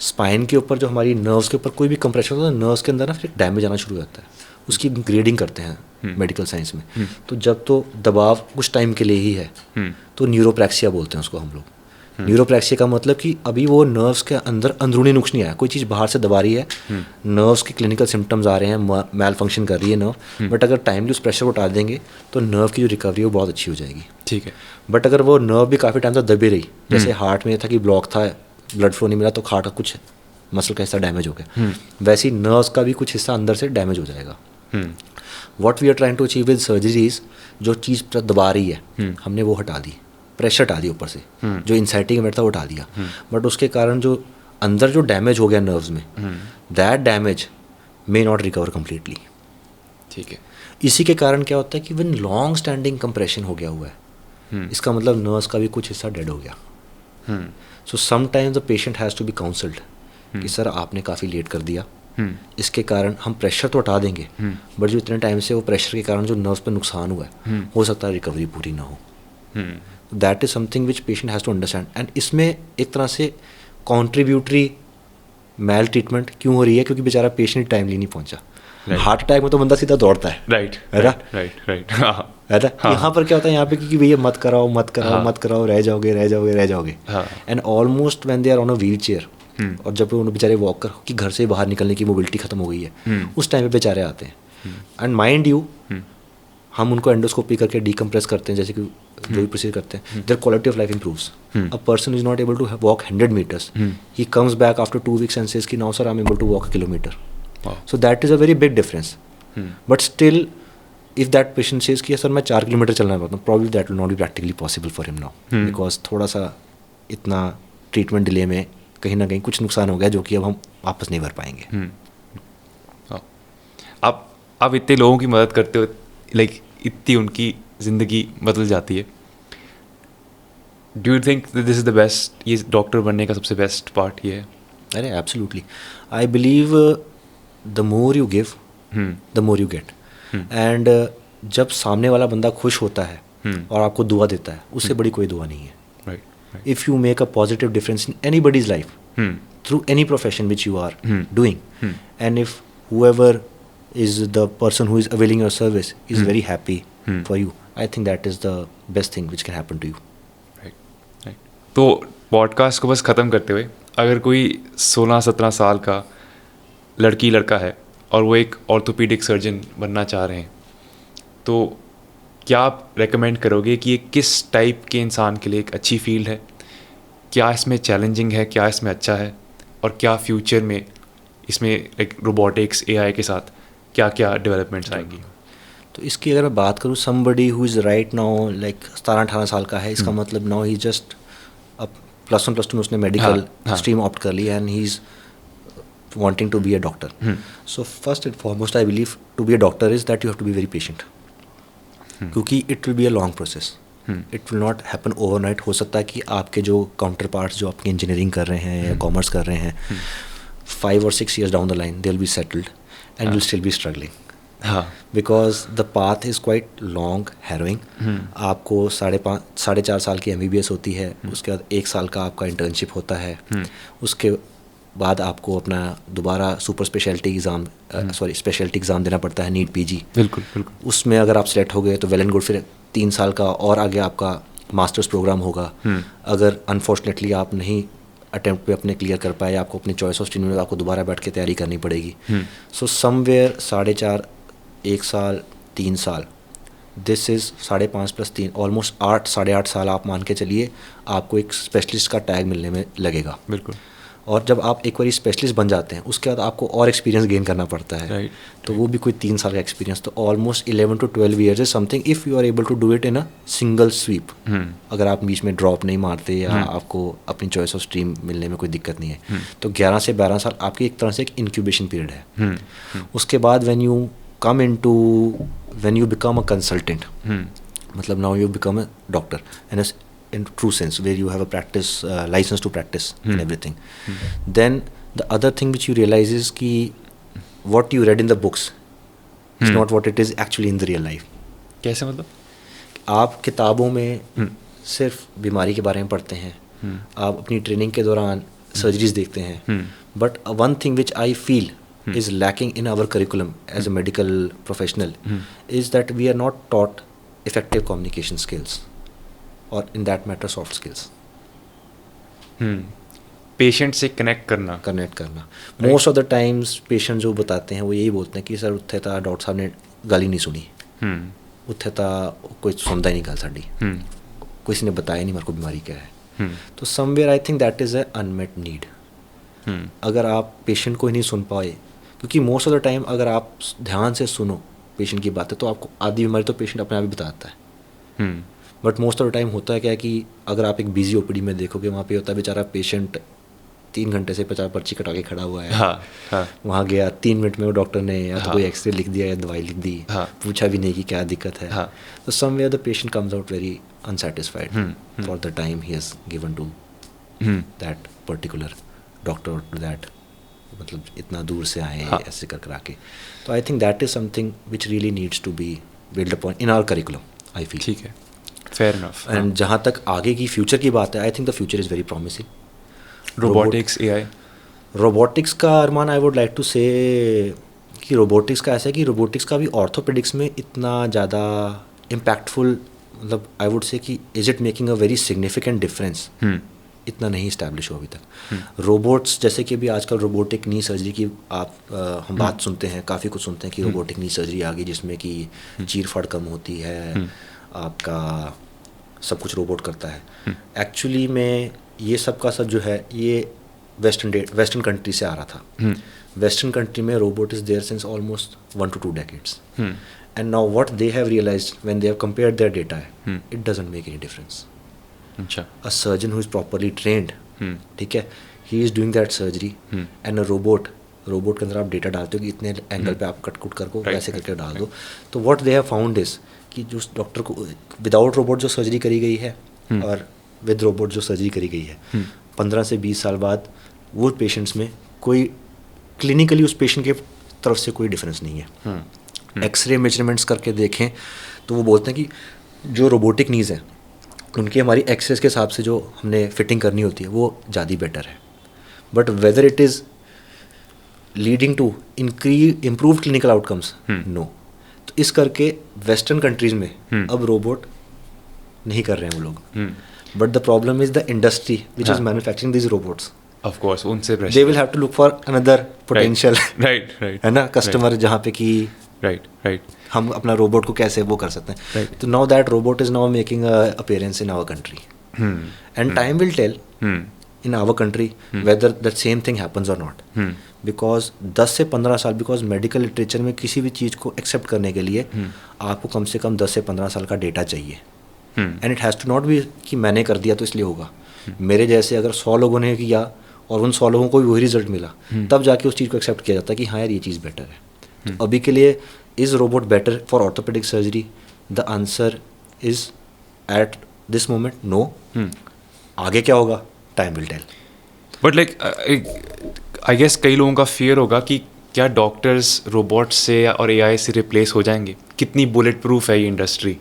Spine के ऊपर जो हमारी नर्व्स के ऊपर कोई भी कंप्रेशन होता है, नर्व्स के अंदर ना फिर डैमेज आना शुरू हो जाता है। उसकी ग्रेडिंग करते हैं मेडिकल साइंस में। तो जब तो दबाव कुछ टाइम के लिए ही है तो न्यूरोप्रैक्सिया बोलते हैं उसको हम लोग। न्यूरोप्रैक्सिया का मतलब कि अभी वो नर्व्स के अंदर अंदरूनी नुक्स नहीं आया, कोई चीज़ बाहर से दबा रही है, नर्व्स के क्लिनिकल सिम्टम्स आ रहे हैं, मैल फंक्शन कर रही है नर्व, बट अगर टाइमली उस प्रेशर को उठा देंगे तो नर्व की जो रिकवरी है वो बहुत अच्छी हो जाएगी। ठीक है। बट अगर वो नर्व भी काफ़ी टाइम तक दबी रही, जैसे हार्ट में था कि ब्लॉक था, ब्लड फ्लो नहीं मिला तो हार्ट का कुछ मसल का हिस्सा डैमेज हो गया, वैसे ही नर्व्स का भी कुछ हिस्सा अंदर से डैमेज हो जाएगा। What we are trying to achieve with surgeries, जो चीज़ दबा रही है हमने वो हटा दी, प्रेशर हटा दी ऊपर से, जो इंसाइटिंग इवेंट था वो हटा दिया, बट उसके कारण जो अंदर जो डैमेज हो गया नर्व्स में, that damage may not recover completely. ठीक है। इसी के कारण क्या होता है कि वन लॉन्ग स्टैंडिंग कंप्रेशन हो गया हुआ है, इसका मतलब नर्व्स का भी कुछ हिस्सा डेड हो गया। So sometimes the patient has to be counselled कि सर आपने काफ़ी लेट कर दिया, इसके कारण हम प्रेशर तो हटा देंगे, बट जो इतने टाइम से वो प्रेशर के कारण जो नर्व्स पर नुकसान हुआ है हो सकता है रिकवरी पूरी ना हो। That is something which patient has to understand. And इसमें एक तरह से कॉन्ट्रीब्यूटरी मैल ट्रीटमेंट क्यों हो रही है? क्योंकि बेचारा पेशेंट टाइमली नहीं पहुंचा। हार्ट अटैक में तो बंदा सीधा दौड़ता है, राइट। है ना. यहाँ पर क्या होता है, यहाँ पे कि भैया मत कराओ मत कराओ हाँ. मत कराओ, रह जाओगे रह जाओगे रह जाओगे. हाँ. And almost when they are on a wheelchair, और जब उन बेचारे वॉकर कि घर से बाहर निकलने की मोबिलिटी खत्म हो गई है, उस टाइम पे बेचारे आते हैं. एंड माइंड यू, हम उनको एंडोस्कोपी करके डीकम्प्रेस करते हैं, जैसे कि जो भी प्रोसीजर करते हैं, their quality of life improves. A person is not able to walk 100 meters, he comes back after 2 weeks and says कि now sir I am able to walk 1 kilometer. So that is a very big difference. But still if that patient says कि sir मैं 4 kilometre चलना चाहता हूँ, probably that will not be practically possible for him now, because थोड़ा सा इतना treatment delay में कहीं ना कहीं कुछ नुकसान हो गया जो कि अब हम वापस नहीं भर पाएंगे. आप इतने लोगों की मदद करते हो, लाइक इतनी उनकी ज़िंदगी बदल जाती है. Do you think this is the best, ये डॉक्टर बनने का सबसे बेस्ट पार्ट ये है? अरे absolutely, I believe the more you give the more you get. And जब सामने वाला बंदा खुश होता है और आपको दुआ देता है, उससे बड़ी कोई दुआ नहीं है. If you make a positive difference in anybody's life through any profession which you are doing, and if whoever is the person who is availing your service is very happy for you, I think that is the best thing which can happen to you. Right. तो podcast को बस ख़त्म करते हुए, अगर कोई 16-17 साल का लड़की लड़का है और वो एक ऑर्थोपीडिक सर्जन बनना चाह रहे हैं, तो क्या आप रेकमेंड करोगे कि ये किस टाइप के इंसान के लिए एक अच्छी फील्ड है? क्या इसमें चैलेंजिंग है, क्या इसमें अच्छा है, और क्या फ्यूचर में इसमें लाइक रोबोटिक्स AI के साथ क्या क्या डेवलपमेंट्स आएंगी? तो इसकी अगर मैं बात करूँ, somebody who is right now like 17-18 साल का है, इसका मतलब नाउ ही जस्ट अब +1 +2 में उसने मेडिकल स्ट्रीम ऑप्ट कर ली and he is wanting to be a doctor. So first and foremost I believe to be a doctor is that you have to be very patient, क्योंकि it will be a long process. It will not happen overnight. हो सकता है कि आपके जो counter parts जो आपकी engineering कर रहे हैं या कॉमर्स कर रहे हैं, 5 or 6 years down the line they will be settled and you'll still be struggling. Because the path is quite long, harrowing. आपको 4.5 साल की MBBS होती है, उसके बाद 1 साल का आपका इंटर्नशिप होता है, उसके बाद आपको अपना दोबारा सुपर स्पेशलिटी एग्ज़ाम देना पड़ता है, नीट PG. बिल्कुल बिल्कुल. उसमें अगर आप सेलेक्ट हो गए तो वेल एंड गुड, फिर 3 साल का और आगे आपका मास्टर्स प्रोग्राम होगा. अगर अनफॉर्चुनेटली आप नहीं अटेम्प्ट पे अपने क्लियर कर पाए, आपको अपनी चॉइस ऑफ स्ट्रीम में आपको दोबारा बैठ के तैयारी करनी पड़ेगी. सो समवेयर 4.5 1 साल 3 साल, दिस इज़ 5.5 + 3 ऑलमोस्ट 8 साल आप मान के चलिए आपको एक स्पेशलिस्ट का टैग मिलने में लगेगा. बिल्कुल. और जब आप एक बार स्पेशलिस्ट बन जाते हैं, उसके बाद आपको और एक्सपीरियंस गेन करना पड़ता है. तो वो भी कोई 3 साल का एक्सपीरियंस, तो almost 11 to 12 years is something if you are able to do it in a single sweep. अगर आप बीच में ड्रॉप नहीं मारते या आपको अपनी चॉइस ऑफ स्ट्रीम मिलने में कोई दिक्कत नहीं है, तो 11 से 12 साल आपकी एक तरह से एक इंक्यूबेशन पीरियड है. उसके बाद when you become a consultant, मतलब now you become a doctor in true sense, where you have a practice license to practice and everything. Then the other thing which you realize is ki what you read in the books is not what it is actually in the real life. कैसे मतलब? आप किताबों में सिर्फ बीमारी के बारे में पढ़ते हैं, आप अपनी ट्रेनिंग के दौरान सर्जरीज देखते हैं, but one thing which I feel is lacking in our curriculum as a medical professional is that we are not taught effective communication skills. और in that matter soft skills. Patient से connect करना. Most of the times patient जो बताते हैं वो यही बोलते हैं कि सर उत्थे था डॉक्टर साहब ने गाली नहीं सुनी, उत्थे था कोई सुनता ही नहीं गल साड़ी, किसी ने बताया नहीं मेरे को बीमारी क्या है. तो somewhere I think that is a unmet need. अगर आप पेशेंट को ही नहीं सुन पाए, क्योंकि मोस्ट ऑफ द टाइम अगर आप ध्यान से सुनो पेशेंट की बातें, तो आपको आधी बीमारी तो पेशेंट अपने आप ही बताता है. But most of the time होता है क्या कि अगर आप एक बिजी OPD में देखोगे, वहाँ पे होता है बेचारा पेशेंट 3 घंटे से 50 पर्ची कटा के खड़ा हुआ है. वहाँ गया 3 मिनट में वो डॉक्टर ने या तो कोई एक्सरे लिख दिया या दवाई लिख दी, पूछा भी नहीं कि क्या दिक्कत है. तो somewhere the patient comes out very unsatisfied for the time he has given to that particular doctor, to that मतलब इतना दूर से आए ऐसे कर के. तो I think that is something which really needs to be build upon in our curriculum, I feel. ठीक है, फेयर इनफ. एंड जहाँ तक आगे की फ्यूचर की बात है, I think the future is very promising. Robotics, AI, robotics का अरमान आई वुड लाइक टू से कि रोबोटिक्स का ऐसा है कि रोबोटिक्स का भी ऑर्थोपेडिक्स में इतना ज़्यादा इम्पैक्टफुल, मतलब आई वुड से कि is it making a very significant difference, इतना नहीं इस्टेब्लिश हो अभी तक। रोबोट्स जैसे कि अभी आजकल रोबोटिक नी सर्जरी की हम बात सुनते हैं, काफ़ी कुछ सुनते हैं कि रोबोटिक नी सर्जरी आ गई जिसमें कि चीर फाड़ कम होती है, आपका सब कुछ रोबोट करता है। एक्चुअली में ये सब का सब जो है ये वेस्टर्न कंट्री से आ रहा था। वेस्टर्न कंट्री में robot is there since almost 1 to 2 decades, and now what they have realized when they have compared their data, it doesn't make any difference. अच्छा, A surgeon who is properly trained, ठीक है, he is doing that surgery, and a robot के अंदर आप data डालते हो कि इतने एंगल पे आप कट कर को वैसे करके डाल दो। तो what they have found is कि जो डॉक्टर को विदाउट रोबोट जो सर्जरी करी गई है और विद रोबोट जो सर्जरी करी गई है, 15 से 20 साल बाद वो पेशेंट्स में कोई क्लिनिकली उस पेशेंट के तरफ से कोई डिफरेंस नहीं है। एक्सरे मेजरमेंट्स करके देखें तो वो बोलते हैं कि जो रोबोटिक नीज हैं उनकी हमारी एक्सरेस के हिसाब से जो हमने फिटिंग करनी होती है वो ज़्यादा बेटर है। But whether it is leading to improve clinical outcomes, no. तो इस करके वेस्टर्न कंट्रीज़ में अब रोबोट नहीं कर रहे हैं वो लोग। But the problem is the industry which is manufacturing this robots. Of course उनसे they will have to look for another potential, right है ना, कस्टमर जहाँ पे कि राइट हम अपना रोबोट को कैसे वो कर सकते हैं। तो now that robot is now making a appearance in our country, and time will tell in our country whether that same thing happens or not. Because 10 से 15 साल, बिकॉज मेडिकल लिटरेचर में किसी भी चीज़ को एक्सेप्ट करने के लिए आपको कम से कम 10 से 15 साल का डेटा चाहिए। And it has to not be कि मैंने कर दिया तो इसलिए होगा। मेरे जैसे अगर 100 लोगों ने किया और उन 100 लोगों को भी वही रिजल्ट मिला, तब जाके उस चीज़ को एक्सेप्ट किया जाता है कि हाँ यार ये चीज़ बेटर है। तो अभी के लिए is robot better for orthopaedic surgery? The answer is at this moment no. आगे क्या होगा, time will tell. But like I guess कई लोगों का फियर होगा कि क्या डॉक्टर्स रोबोट से और एआई से रिप्लेस हो जाएंगे? कितनी बुलेट प्रूफ है ये इंडस्ट्री?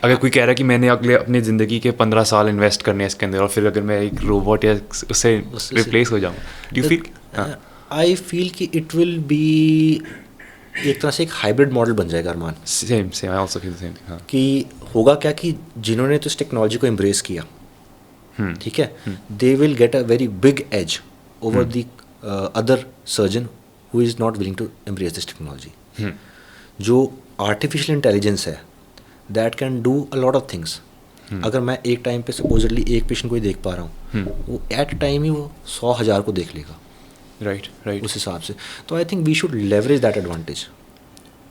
अगर कोई कह रहा है कि मैंने अगले अपनी ज़िंदगी के 15 साल इन्वेस्ट करने हैं इसके अंदर और फिर अगर मैं एक रोबोट या उससे रिप्लेस हो जाऊँ, do you feel? I feel कि इट विल बी एक तरह से एक हाइब्रिड मॉडल बन जाएगा Armaan. Same I also feel the same thing. कि होगा क्या कि जिन्होंने तो इस टेक्नोलॉजी को एम्ब्रेस किया, ठीक है, they will get a very big edge over the other surgeon who is not willing to embrace this technology. जो आर्टिफिशियल इंटेलिजेंस है that can do a lot of things. अगर मैं एक टाइम पे सपोजली एक पेशेंट को ही देख पा रहा हूँ, वो एट टाइम ही वो 100,000 को देख लेगा, राइट उस हिसाब से। तो I think we should leverage that advantage,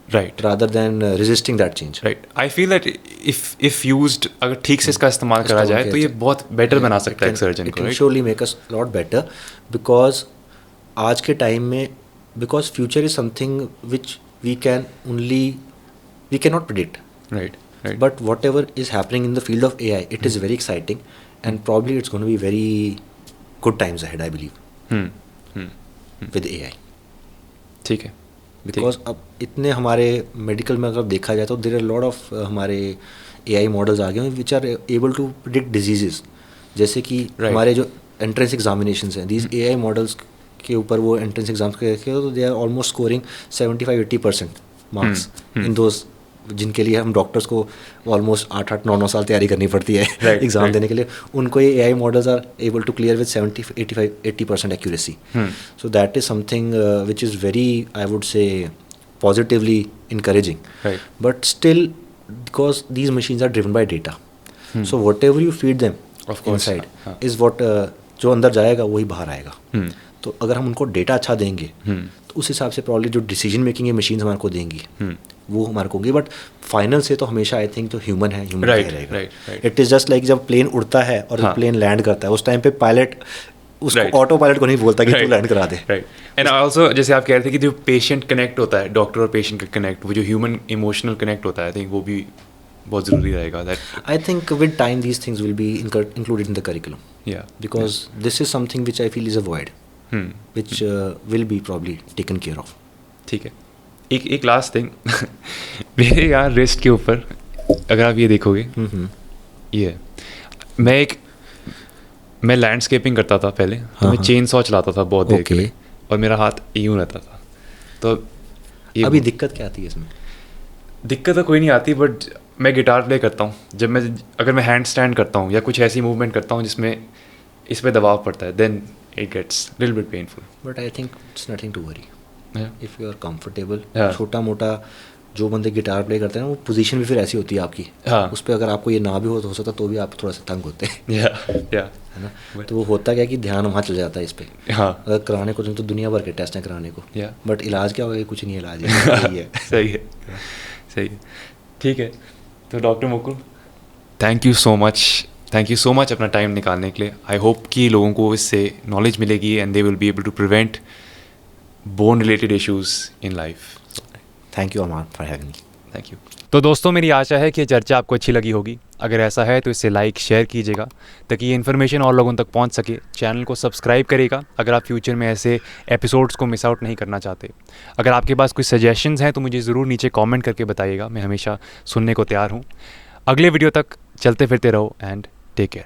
right, rather than resisting that change. Right, I feel that if used, अगर ठीक से इसका इस्तेमाल करा जाए तो ये बहुत बेटर बना सकता है एक सर्जन को। It can surely make us lot better, because आज के टाइम में, because future is something which we can not predict, right, but whatever is happening in the field of AI, it is very exciting, and probably it's going to be very good times ahead, I believe, with AI. ठीक है, because अब इतने हमारे medical में अगर देखा जाए तो there are a lot of हमारे AI मॉडल्स आ गए हैं which are able to predict diseases, जैसे कि हमारे जो एंट्रेंस एग्जामिनेशंस हैं, these AI मॉडल्स के ऊपर वो एंट्रेंस एग्जाम्स के तो they are almost scoring 75-80% marks in those, जिनके लिए हम डॉक्टर्स को ऑलमोस्ट 8-9 साल तैयारी करनी पड़ती है एग्ज़ाम देने के लिए, उनको ये AI models are able to clear with 70-80% accuracy. So that is something which is very, I would say, positively encouraging. But still, because these machines are driven by data, so whatever you feed them inside is what, जो अंदर जाएगा वही बाहर आएगा। तो अगर हम उनको डेटा अच्छा देंगे तो उस हिसाब से प्रॉब्ली जो डिसीजन मेकिंग ये मशीन्स हमारे को देंगी वो हमारे को होंगी। बट फाइनल से तो हमेशा आई थिंक जो ह्यूमन है, ह्यूमन रहेगा। इट इज़ जस्ट लाइक जब प्लेन उड़ता है और प्लेन लैंड करता है, उस टाइम पे पायलट उसको ऑटो पायलट को नहीं बोलता कि तू लैंड करा दे। एंड ऑल्सो जैसे आप कह रहे थे कि जो पेशेंट कनेक्ट होता है, डॉक्टर और पेशेंट का कनेक्ट, वो जो ह्यूमन इमोशनल कनेक्ट होता है, आई थिंक वो भी बहुत ज़रूरी रहेगा। That I think with time these things will be included in the curriculum, because this is something which I feel is a void which will be probably taken care of. ठीक है, एक last thing मेरे यहाँ wrist के ऊपर अगर आप ये देखोगे, ये मैं लैंडस्केपिंग करता था पहले, तो मैं चेन सॉ चलाता था बहुत देर के लिए, और मेरा हाथ यूँ रहता था। तो अभी दिक्कत क्या आती है इसमें? दिक्कत तो कोई नहीं आती, बट मैं गिटार प्ले करता हूँ, अगर मैं हैंड स्टैंड करता हूँ या कुछ ऐसी मूवमेंट करता हूँ जिसमें इस पे दबाव पड़ता है, then it gets little bit painful. But I think it's nothing to worry if you are comfortable. Yeah. छोटा मोटा जो बंदे गिटार प्ले करते हैं ना, वो पोजीशन भी फिर ऐसी होती है आपकी. हाँ. उस पर अगर आपको ये ना भी हो सकता तो भी आप थोड़ा सा तंग होते हैं. या है ना. तो वो होता क्या कि ध्यान वहाँ चल जाता है इस पर. हाँ. अगर कराने को तो दुनिया भर के टेस्ट हैं कराने को. या बट इलाज क्या होगा, कुछ नहीं है. इलाज यही है. सही है, सही है. ठीक है, तो doctor Mukul, thank you so much अपना टाइम निकालने के लिए. आई होप कि लोगों को इससे नॉलेज मिलेगी and they will be able to prevent bone related issues in life. Thank you Aman for having me. Thank you. तो दोस्तों, मेरी आशा है कि ये चर्चा आपको अच्छी लगी होगी. अगर ऐसा है तो इसे लाइक शेयर कीजिएगा ताकि ये इन्फॉर्मेशन और लोगों तक पहुंच सके. चैनल को सब्सक्राइब करिएगा अगर आप फ्यूचर में ऐसे एपिसोड्स को मिस आउट नहीं करना चाहते. अगर आपके पास कोई सजेशंस हैं तो मुझे ज़रूर नीचे कमेंट करके बताइएगा. मैं हमेशा सुनने को तैयार हूँ. अगले वीडियो तक चलते फिरते रहो एंड टेक केयर.